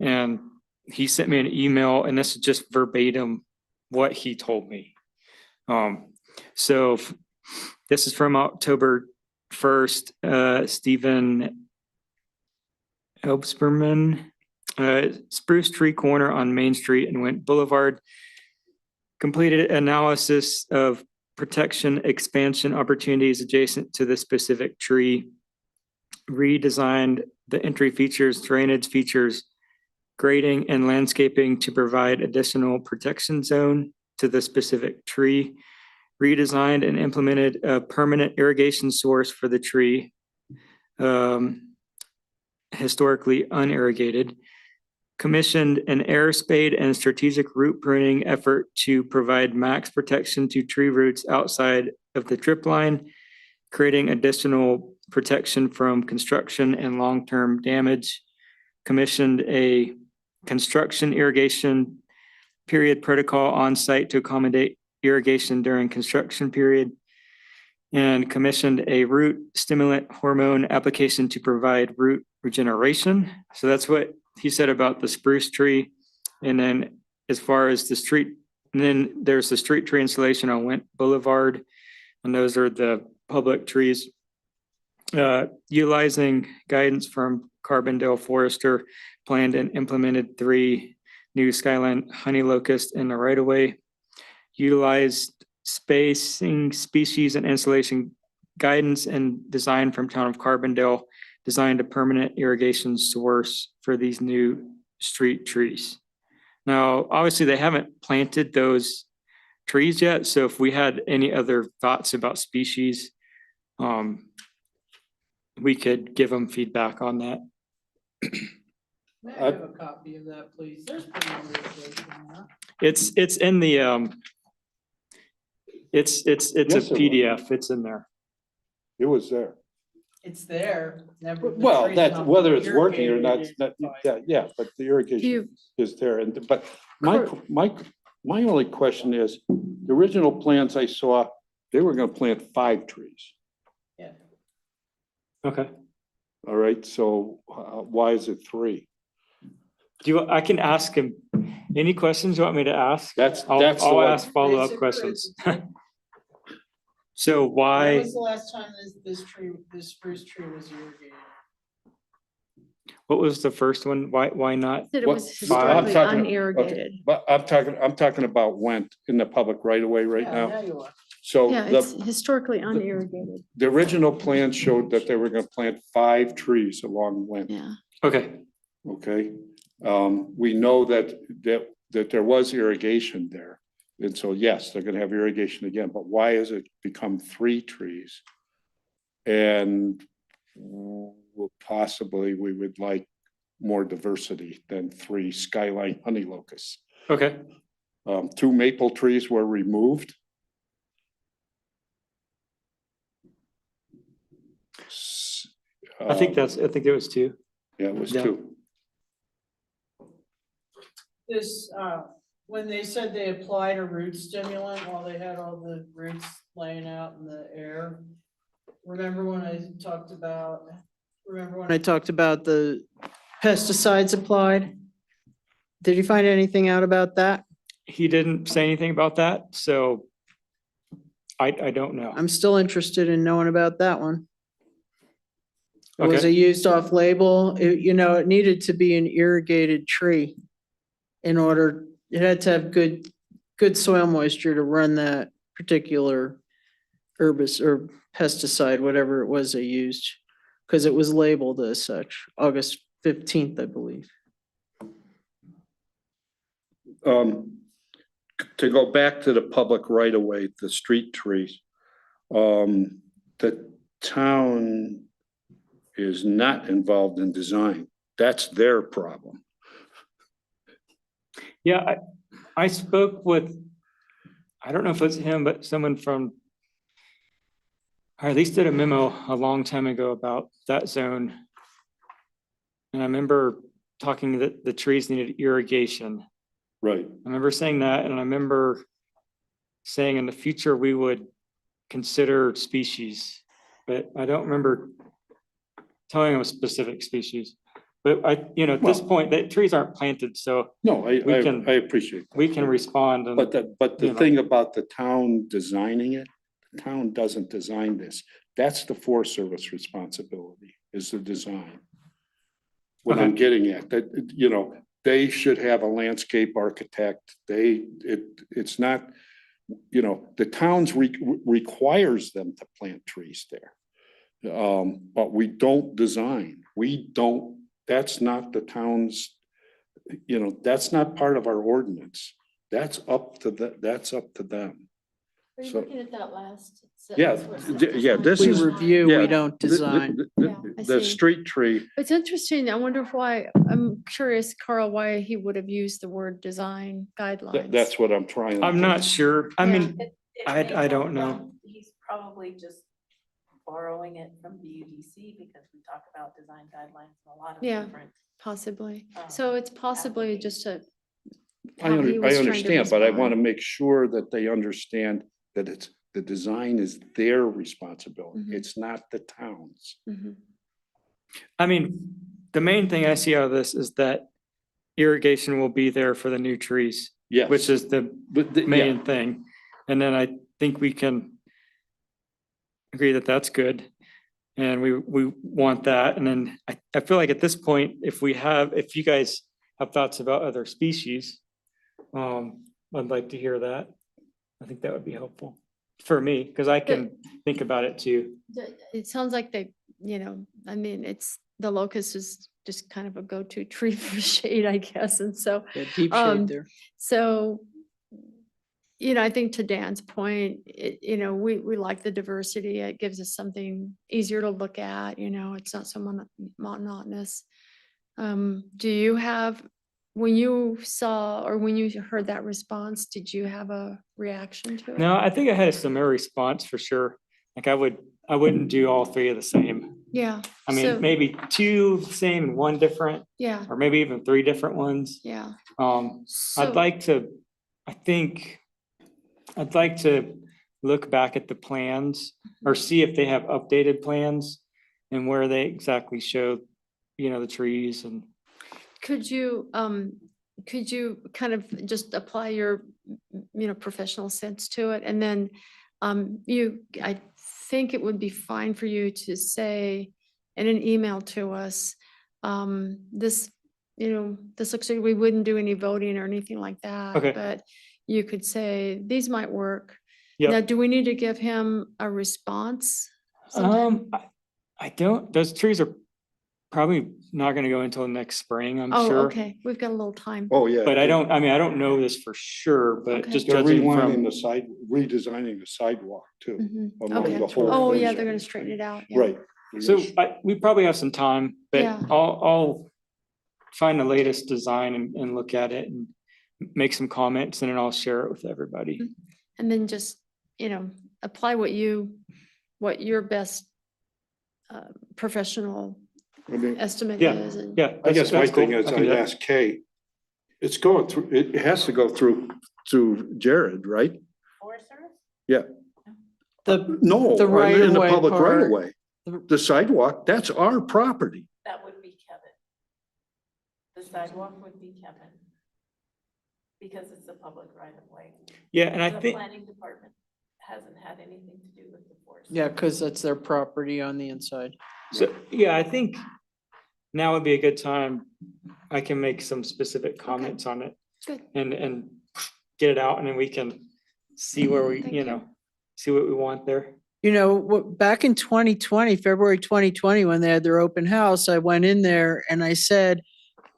and he sent me an email, and this is just verbatim what he told me. So this is from October 1st, Stephen Elbsperman, spruce tree corner on Main Street and Went Boulevard. Completed analysis of protection expansion opportunities adjacent to the specific tree. Redesigned the entry features, drainage features, grading and landscaping to provide additional protection zone to the specific tree. Redesigned and implemented a permanent irrigation source for the tree, historically unirrigated. Commissioned an air spade and strategic root pruning effort to provide max protection to tree roots outside of the drip line, creating additional protection from construction and long-term damage. Commissioned a construction irrigation period protocol on site to accommodate irrigation during construction period. And commissioned a root stimulant hormone application to provide root regeneration. So that's what he said about the spruce tree. And then as far as the street, and then there's the street tree installation on Went Boulevard. And those are the public trees. Utilizing guidance from Carbondale Forester, planned and implemented 3 new skyline honey locust in the right of way. Utilized spacing, species and installation guidance and design from town of Carbondale. Designed a permanent irrigation source for these new street trees. Now, obviously they haven't planted those trees yet. So if we had any other thoughts about species, we could give them feedback on that. May I have a copy of that, please? There's pretty much information there. It's in the, it's Yes, a it was. PDF. It's in there. It was there. It's there, never. the Well, tree's that's not whether been it's working or not, irrigated it's not, in 5 yeah, yeah, but the irrigation You- is there. And, but my, Cor- my only question is, the original plans I saw, they were gonna plant 5 trees. Yeah. Okay. All right, so why is it 3? I can ask him, any questions you want me to ask? That's I'll the I'll one. ask follow-up Basic questions. arithmetic. So When why, was the last time this spruce tree was irrigated? what was the first one? Why not? That it What- was I'm historically talking- unirrigated. But I'm talking about Went in the public right of way right Yeah, now. now you are. So Yeah, it's historically unirrigated. the original plan showed that they were gonna plant 5 trees along Went. Yeah. Okay, Okay, we know that there was irrigation there. And so, yes, they're gonna have irrigation again, but why has it become 3 trees? And possibly we would like more diversity than 3 skyline honey locusts. okay. 2 maple trees were removed. I think there was 2. Yeah, it was Yeah. 2. This, when they said they applied a root stimulant while they had all the roots laying out in the air. Remember when I talked about the pesticides applied? Did you find anything out about that? He didn't say anything about that, so I don't know. I'm still interested in knowing about that one. Was Okay. it used off label? It needed to be an irrigated tree. It had to have good soil moisture to run that particular herbicide or pesticide, whatever it was they used. Cause it was labeled as such, August 15th, I believe. To go back to the public right of way, the street trees, the town is not involved in design. That's their problem. Yeah, I spoke with, I don't know if it's him, but someone from, or at least did a memo a long time ago about that zone. And I remember talking that the trees needed irrigation. Right. I remember saying that, and I remember saying in the future we would consider species, but I don't remember telling them a specific species. But at this Well- point, that trees aren't planted, so No, We can- I appreciate that. we can respond. And But the you know. thing about the town designing it, the town doesn't design this. That's the Forest Service responsibility, is the design. What I'm Okay. getting at, that, they should have a landscape architect. It's not, the towns requires them to plant trees there. But we don't design. That's not the town's, that's not part of our ordinance. That's up to them. Are you So- looking at that last? Yeah, sentence where it says yeah, design? this We is- review, yeah, we don't design. Yeah, I The see. street tree, It's interesting. I wonder why, I'm curious, Carl, why he would have used the word design guidelines. that's what I'm trying. I'm not sure. I Yeah. mean, It I may don't come know. from- He's probably just borrowing it from the UDC because we talk about design guidelines in a lot of Yeah. different. Possibly. So it's possibly just a. I how he was trying to understand, but I want to respond. make sure that they understand that the design is their responsibility. Mhm. It's not the town's. Mhm. I mean, the main thing I see out of this is that irrigation will be there for the new trees, Yes. which is the Yeah, main thing. And then I think we can agree that that's good. And we want that. And then I feel like at this point, if you guys have thoughts about other species, I'd like to hear that. I think that would be helpful for me, because I can think about it too. It sounds like I mean, the locust is just kind of a go-to tree for shade, I guess. And so, Yeah, deep Um, shade there. so, I think to Dan's point, we like the diversity. It gives us something easier to look at, it's not so monotonous. Do you have, when you saw or when you heard that response, did you have a reaction to it? No, I think I had a similar response for sure. Like I wouldn't do all three of the same. Yeah. I so- mean, maybe two the same and one different, Yeah, or maybe even three different ones. yeah. I'd So- like to, I'd like to look back at the plans or see if they have updated plans and where they exactly show, the trees and. Could you kind of just apply your, professional sense to it? And then I think it would be fine for you to say in an email to us, this looks like we wouldn't do any voting or anything like that. Okay. But you could say, these might work. Now, Yeah. do we need to give him a response? sometime? I don't, those trees are probably not gonna go until next spring, I'm Oh, sure. okay, we've got a little time. oh, yeah. But I don't know this for sure, but Okay. just They're judging redesigning from, redesigning the sidewalk too. Mhm. along Okay. the whole Oh, thing. yeah, they're gonna straighten it out. yeah. Right. so we probably have some time, but Yeah. I'll find the latest design and look at it and make some comments and then I'll share it with everybody. And then just, apply what your best professional I mean, estimate Yeah, is. And Yeah. I guess my that's cool. thing is, I can do I'd that. ask Kay, it has to go through Jared, right? Forest Service? Yeah. The, No, The I mean, in the right-of-way public right part. of way. The- The sidewalk, that's our property. That would be Kevin. The sidewalk would be Kevin. Because it's a public right of way. Yeah, and I The think, planning department hasn't had anything to do with the forest. yeah, because that's their property on the inside. so, yeah, I think now would be a good time. I can make some specific comments on it good. and get it out and then we can see where we, Thank you. see what we want there. Back in 2020, February 2020, when they had their open house, I went in there and I said,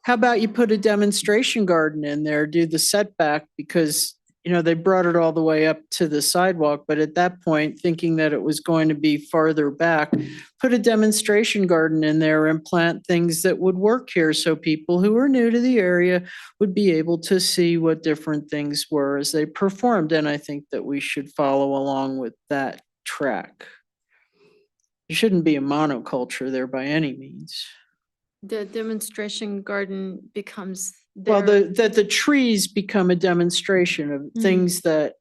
how about you put a demonstration garden in there, do the setback? Because, they brought it all the way up to the sidewalk, but at that point, thinking that it was going to be farther back, put a demonstration garden in there and plant things that would work here. So people who are new to the area would be able to see what different things were as they performed. And I think that we should follow along with that track. It shouldn't be a monoculture there by any means. the demonstration garden becomes Well, their, that the trees become a demonstration of things that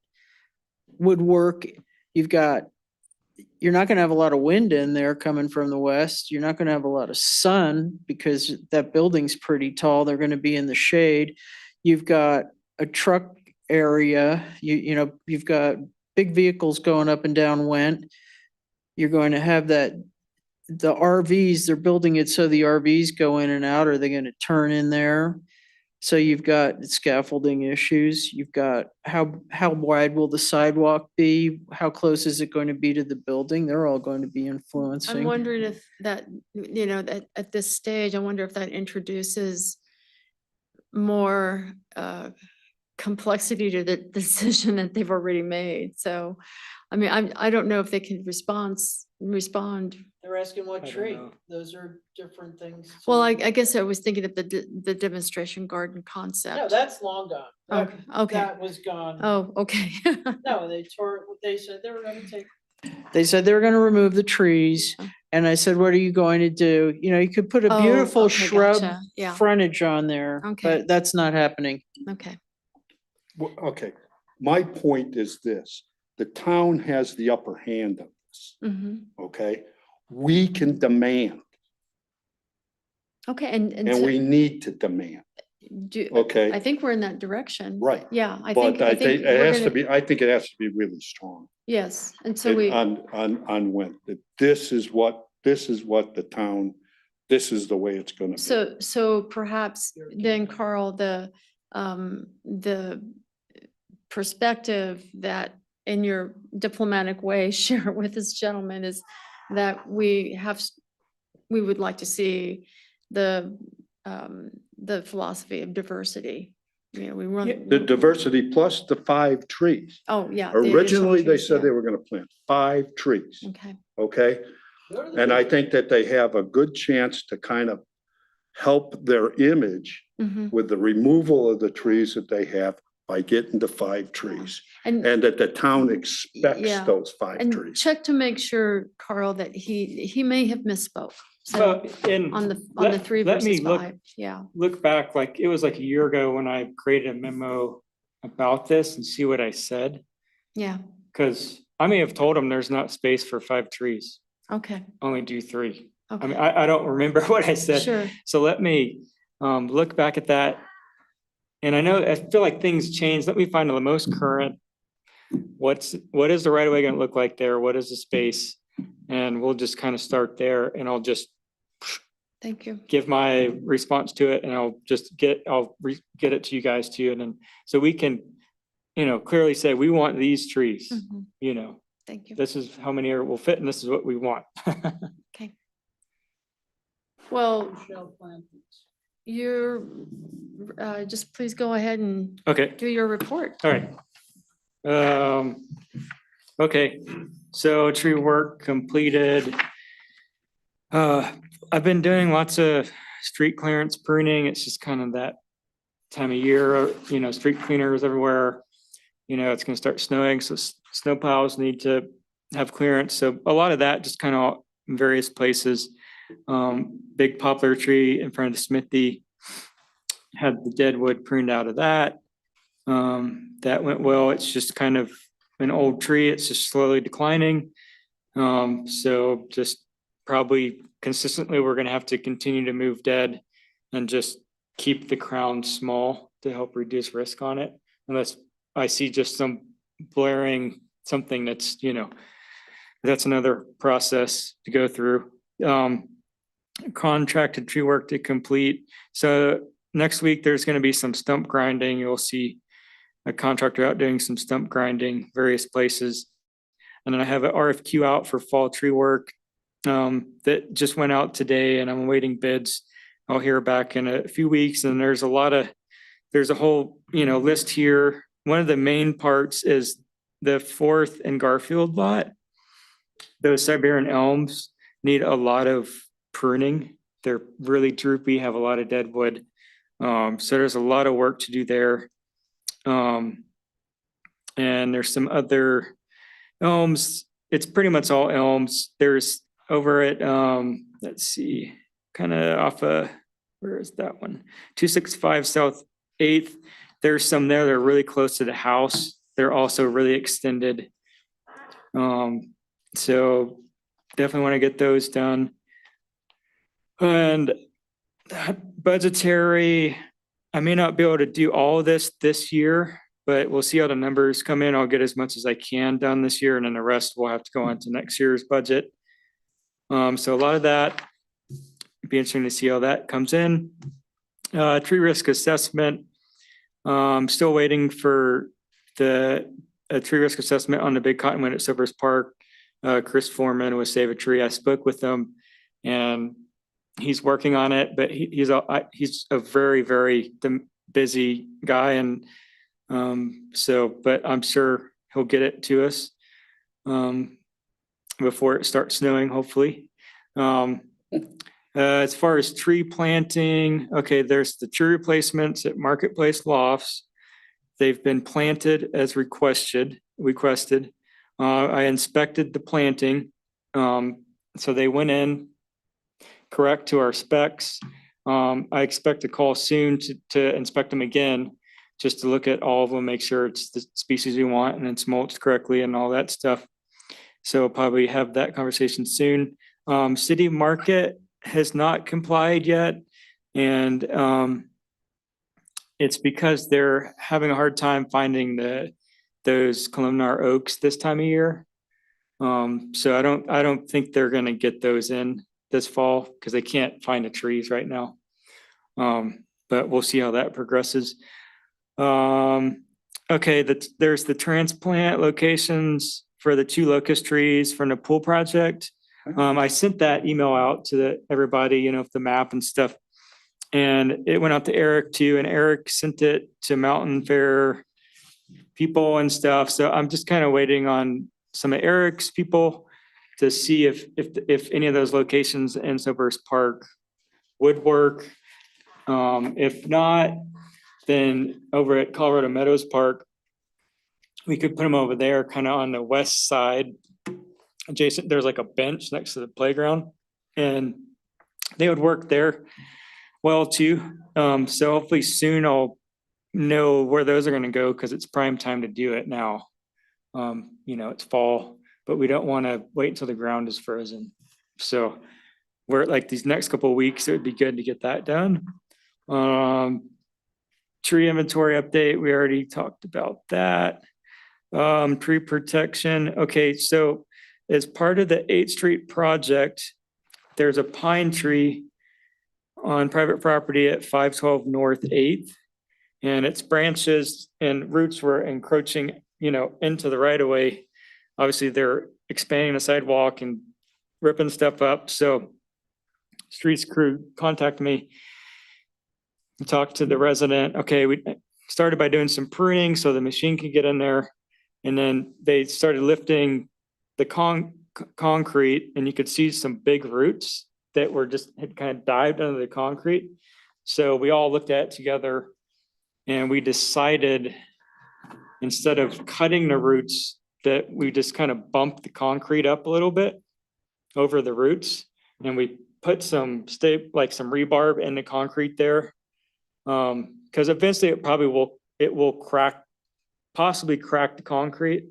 would work. You're not gonna have a lot of wind in there coming from the west. You're not gonna have a lot of sun because that building's pretty tall. They're gonna be in the shade. You've got a truck area, you've got big vehicles going up and down Went. You're going to have the RVs, they're building it so the RVs go in and out. Are they gonna turn in there? So you've got scaffolding issues. You've got how wide will the sidewalk be? How close is it going to be to the building? They're all going to be I'm influencing. wondering if that, that at this stage, I wonder if that introduces more complexity to the decision that they've already made. So, I mean, I don't know if they can respond. They're asking what I don't tree? know. Those are different things. Well, I guess I was thinking of the demonstration garden concept. No, that's long gone. Okay, okay. That was gone. Oh, okay. No, they said they were gonna take. They said they were gonna remove the trees, and I said, what are you going to do? You could put a Oh, beautiful okay, shrub gotcha. Yeah. frontage on there, Okay. but that's not happening. Okay. Well, okay, my point is this, the town has the upper hand on this, Mhm. okay? We can demand, Okay, and and we need to demand, do, okay? I think we're in that direction. Right. Yeah, I But think, I think it we're has to gonna- be, I think it has to be really strong. Yes, and so we, On when, that this is what the town, this is the way it's gonna be. so perhaps then, Carl, the perspective that in your diplomatic way, share with this gentleman is that we would like to see the philosophy of diversity. We want. The diversity plus the 5 trees. Oh, yeah. the additional Originally, they trees, said yeah. they were gonna plant 5 trees, Okay, okay? And I think that they have a good chance to kind of help their image mhm. with the removal of the trees that they have by getting to 5 trees. And And that the town expects Yeah. those 5 And trees. check to make sure, Carl, that he may have misspoke. So Well, and on the let- 3 let me versus look- 5, yeah. Look back, like it was like a year ago when I created a memo about this and see what I said. Yeah, Cause I may have told them there's not space for 5 trees, okay, only do 3. I mean, okay, I don't remember what I said. sure. So let me look back at that. And I feel like things change. Let me find the most current. What is the right of way gonna look like there? What is the space? And we'll just kind of start there and I'll just Thank you. give my response to it and I'll get it to you guys too. And then, so we can, clearly say, we want these trees, Mhm, Thank you. this is how many will fit and this is what we want. Okay. Well, you're, just please go ahead and Okay. do your report. All right. Okay, so tree work completed. I've been doing lots of street clearance pruning. It's just kind of that time of year, street cleaners everywhere. It's gonna start snowing, so snow plows need to have clearance. So a lot of that just kind of in various places. Big poplar tree in front of the smithy had the dead wood pruned out of that. That went well. It's just kind of an old tree. It's just slowly declining. So just probably consistently, we're gonna have to continue to move dead and just keep the crown small to help reduce risk on it. Unless I see just some blaring, something that's, that's another process to go through. Contracted tree work to complete. So next week, there's gonna be some stump grinding. You'll see a contractor out doing some stump grinding various places. And then I have an RFQ out for fall tree work that just went out today and I'm awaiting bids. I'll hear back in a few weeks and there's a whole, list here. One of the main parts is the 4th and Garfield lot. Those Siberian elms need a lot of pruning. They're really droopy, have a lot of dead wood. So there's a lot of work to do there. And there's some other elms. It's pretty much all elms. There's over at, let's see, kind of off where is that one? 265 South 8th. There's some there that are really close to the house. They're also really extended. So definitely want to get those done. And budgetary, I may not be able to do all of this year, but we'll see how the numbers come in. I'll get as much as I can done this year, and then the rest will have to go into next year's budget. So a lot of that, it'd be interesting to see how that comes in. Tree risk assessment. Still waiting for a tree risk assessment on the big cottonwood at Sopris Park. Chris Foreman with Save a Tree. I spoke with him, and he's working on it, but he's a very, very busy guy. And but I'm sure he'll get it to us before it starts snowing, hopefully. As far as tree planting, okay, there's the tree replacements at Marketplace Lofts. They've been planted as requested. I inspected the planting. So they went in correct to our specs. I expect a call soon to inspect them again, just to look at all of them, make sure it's the species we want and it's mulched correctly and all that stuff. So I'll probably have that conversation soon. City Market has not complied yet. And it's because they're having a hard time finding those columnar oaks this time of year. So I don't think they're gonna get those in this fall because they can't find the trees right now. But we'll see how that progresses. Okay, there's the transplant locations for the 2 locust trees from the pool project. I sent that email out to everybody, the map and stuff. And it went out to Eric too, and Eric sent it to Mountain Fair people and stuff. So I'm just kind of waiting on some of Eric's people to see if any of those locations in Sopris Park would work. If not, then over at Colorado Meadows Park, we could put them over there kind of on the west side. Adjacent, there's like a bench next to the playground, and they would work there well too. So hopefully soon I'll know where those are going to go because it's prime time to do it now. It's fall, but we don't want to wait until the ground is frozen. So we're like these next couple of weeks, it would be good to get that done. Tree inventory update, we already talked about that. Tree protection. Okay, so as part of the 8th Street project, there's a pine tree on private property at 512 North 8th, and its branches and roots were encroaching, into the right of way. Obviously, they're expanding the sidewalk and ripping stuff up. So streets crew contacted me and talked to the resident. Okay, we started by doing some pruning so the machine could get in there. And then they started lifting the concrete, and you could see some big roots that had kind of dived under the concrete. So we all looked at it together, and we decided instead of cutting the roots, that we just kind of bumped the concrete up a little bit over the roots, and we put some rebarb in the concrete there. Because eventually it will possibly crack the concrete,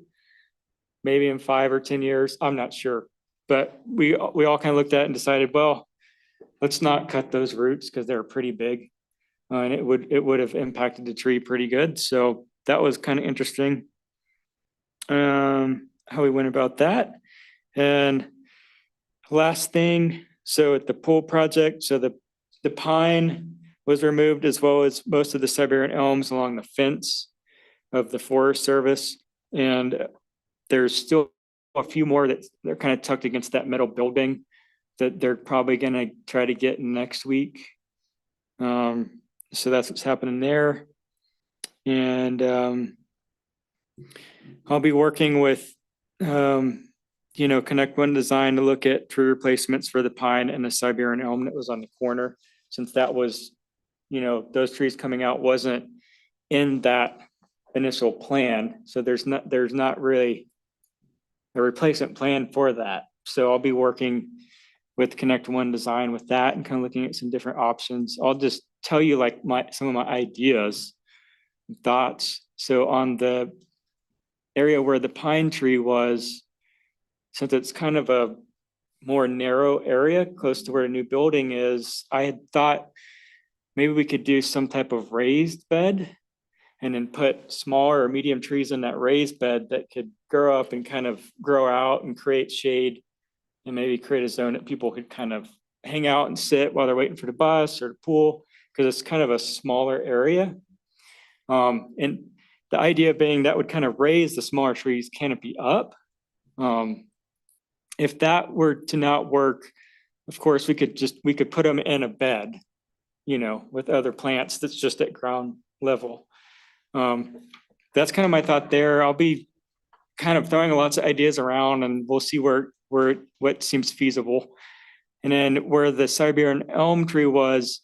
maybe in 5 or 10 years. I'm not sure, but we all kind of looked at it and decided, well, let's not cut those roots because they're pretty big, and it would have impacted the tree pretty good. So that was kind of interesting. How we went about that. And last thing, so at the pool project, so the pine was removed as well as most of the Siberian elms along the fence of the Forest Service. And there's still a few more that they're kind of tucked against that metal building that they're probably going to try to get next week. So that's what's happening there. And I'll be working with, Connect One Design to look at tree replacements for the pine and the Siberian elm that was on the corner, since that was, those trees coming out wasn't in that initial plan. So there's not really a replacement plan for that. So I'll be working with Connect One design with that and kind of looking at some different options. I'll just tell you like some of my ideas, thoughts. So on the area where the pine tree was, since it's kind of a more narrow area close to where a new building is, I had thought maybe we could do some type of raised bed and then put smaller or medium trees in that raised bed that could grow up and kind of grow out and create shade and maybe create a zone that people could kind of hang out and sit while they're waiting for the bus or the pool, because it's kind of a smaller area. And the idea being that would kind of raise the smaller trees canopy up. If that were to not work, of course, we could put them in a bed, with other plants that's just at ground level. That's kind of my thought there. I'll be kind of throwing lots of ideas around and we'll see what seems feasible. And then where the Siberian elm tree was,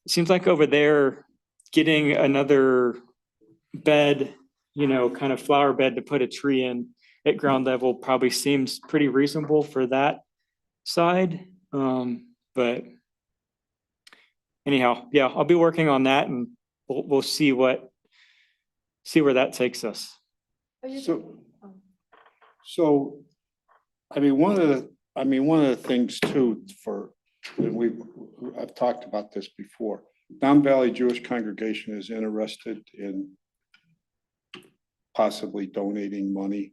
it seems like over there, getting another bed, kind of flower bed to put a tree in at ground level probably seems pretty reasonable for that side. But anyhow, yeah, I'll be working on that and we'll see where that takes us. So, one of the things too and I've talked about this before. Down Valley Jewish Congregation is interested in possibly donating money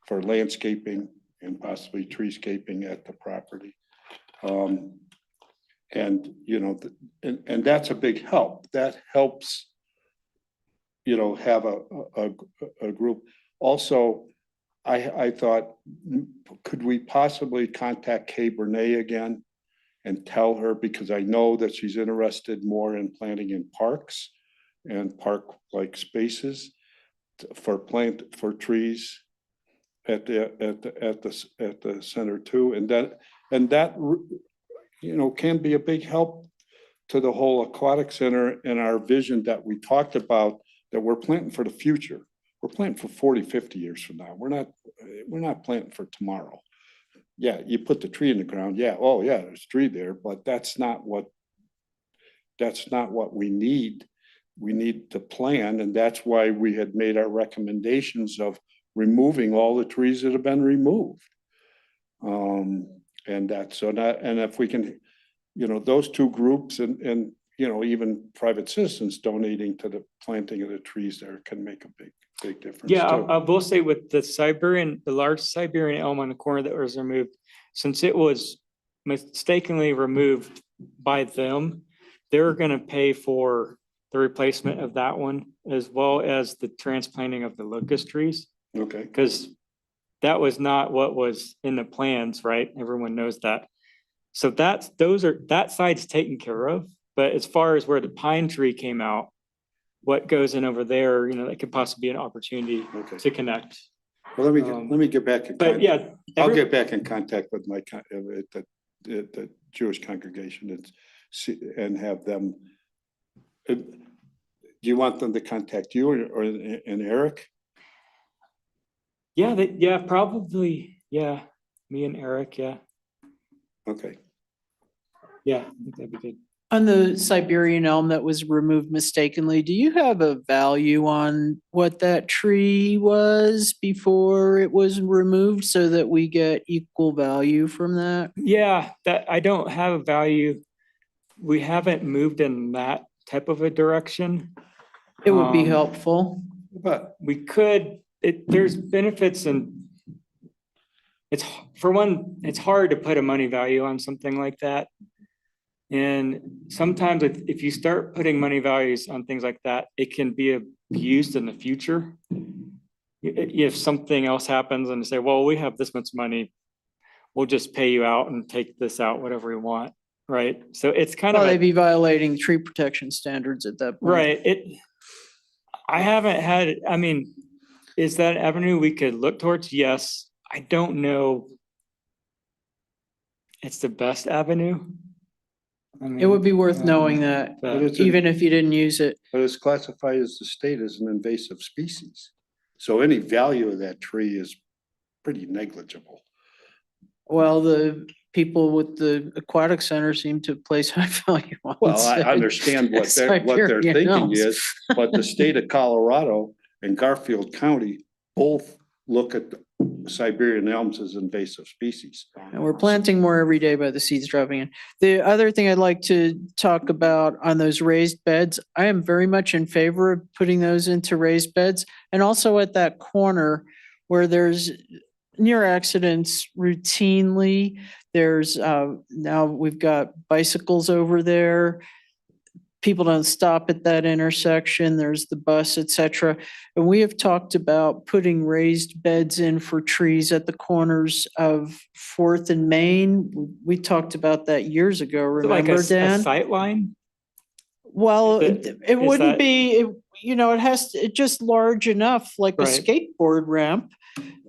for landscaping and possibly treescaping at the property. And that's a big help. That helps, have a group. Also, I thought, could we possibly contact Kay Bernay again and tell her, because I know that she's interested more in planting in parks and park-like spaces for trees at the center too, and that can be a big help to the whole aquatic center and our vision that we talked about, that we're planting for the future. We're planting for 40, 50 years from now. We're not planting for tomorrow. Yeah, you put the tree in the ground. Yeah, oh yeah, there's a tree there, but that's not what we need. We need to plan, and that's why we had made our recommendations of removing all the trees that have been removed. And if we can, those two groups and even private citizens donating to the planting of the trees there can make a big difference. Yeah, too. I will say with the large Siberian elm on the corner that was removed, since it was mistakenly removed by them, they're gonna pay for the replacement of that one as well as the transplanting of the locust trees. Okay. Because that was not what was in the plans, right? Everyone knows that. So that side's taken care of. But as far as where the pine tree came out, what goes in over there, that could possibly be an opportunity to connect. Well, let me get back in But contact. yeah, I'll get back in contact with the Jewish congregation and have them. Do you want them to contact you and Eric? Yeah, probably. Yeah, me and Eric. Yeah, Okay. yeah, I think that'd be good. On the Siberian elm that was removed mistakenly, do you have a value on what that tree was before it was removed so that we get equal value from that? Yeah, that I don't have a value. We haven't moved in that type of a direction. It would be helpful. But We could, there's benefits and it's, for one, it's hard to put a money value on something like that. And sometimes if you start putting money values on things like that, it can be abused in the future. If something else happens and they say, well, we have this much money, we'll just pay you out and take this out, whatever we want, right? So it's kind Well, of they'd be violating tree protection standards at that point. right. I haven't had, is that an avenue we could look towards? Yes. I don't know. It's the best avenue. It would be worth knowing that, But it's even if you didn't use it. But it's classified as the state as an invasive species. So any value of that tree is pretty negligible. Well, the people with the aquatic center seem to place high value on. Well, I said understand what they're Siberian thinking elms. is, but the state of Colorado and Garfield County both look at Siberian elms as invasive species. And we're planting more every day by the seeds dropping in. The other thing I'd like to talk about on those raised beds, I am very much in favor of putting those into raised beds. And also at that corner where there's near accidents routinely, there's now we've got bicycles over there. People don't stop at that intersection. There's the bus, et cetera. And we have talked about putting raised beds in for trees at the corners of Fourth and Main. We talked about that years ago, Like remember, a Dan? sight line? Well, Is it is wouldn't that- be, it has to, it's just large enough, like a Right. skateboard ramp,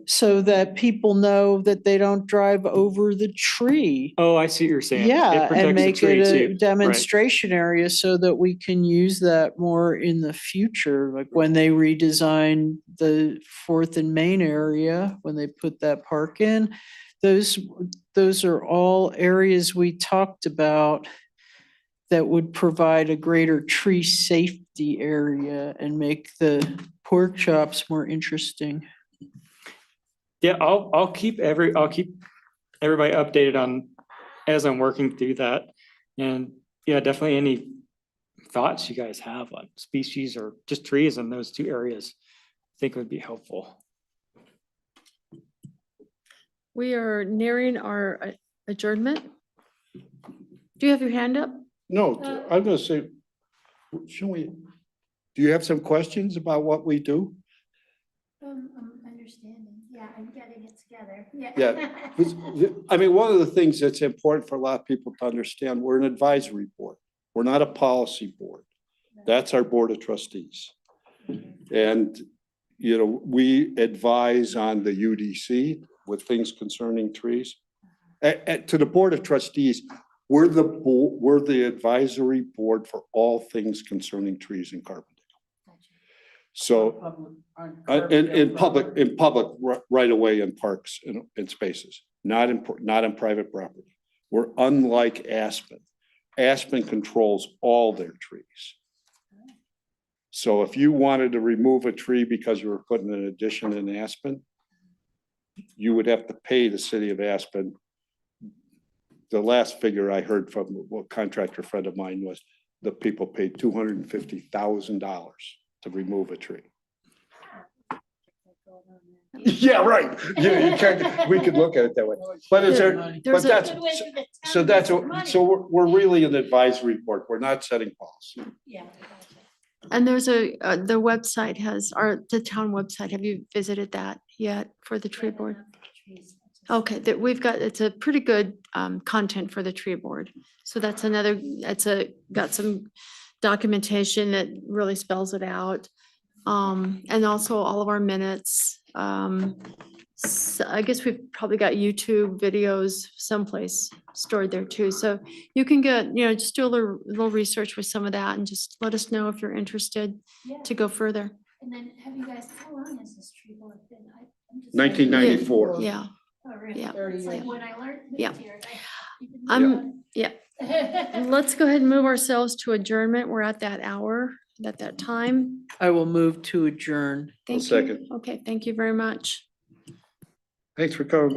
so that people know that they don't drive over the tree. Oh, I see what you're saying. It Yeah, protects the and make tree it a too. Right. demonstration area so that we can use that more in the future, like when they redesign the Fourth and Main area, when they put that park in. Those are all areas we talked about that would provide a greater tree safety area and make the pork chops more interesting. Yeah, I'll keep everybody updated on as I'm working through that. And yeah, definitely any thoughts you guys have on species or just trees in those two areas, I think would be helpful. We are nearing our adjournment. Do you have your hand up? No, I'm gonna say, should we, do you have some questions about what we do? I'm understanding. Yeah, I'm getting it together. Yeah. I mean, one of the things that's important for a lot of people to understand, we're an advisory board. We're not a policy board. That's our board of trustees. And, we advise on the UDC with things concerning trees. To the board of trustees, we're the advisory board for all things concerning trees in Carbondale. So, in public right away in parks and spaces, not in private property. We're unlike Aspen. Aspen controls all their trees. So if you wanted to remove a tree because you were putting an addition in Aspen, you would have to pay the city of Aspen. The last figure I heard from a contractor friend of mine was the people paid $250,000 to remove a tree. Yeah, right. We could look at it that way. But is there, but There's that's, so we're really an advisory board. We're not setting policy. Yeah. And there's the website the town website. Have you visited that yet for the tree board? Okay, it's a pretty good content for the tree board. So that's got some documentation that really spells it out. And also all of our minutes. So I guess we've probably got YouTube videos someplace stored there too. So you can get, just do a little research with some of that and just let us know if you're interested to go further. And then have you guys, how long has this tree board been? I'm just- 1994. Yeah, Oh, really? yeah. It's like when I learned. Yeah. here, yeah. I- Let's go ahead and move ourselves to adjournment. We're at that hour, at that time. I will move to adjourn. Thank you. second. Okay, thank you very much. Thanks for coming by.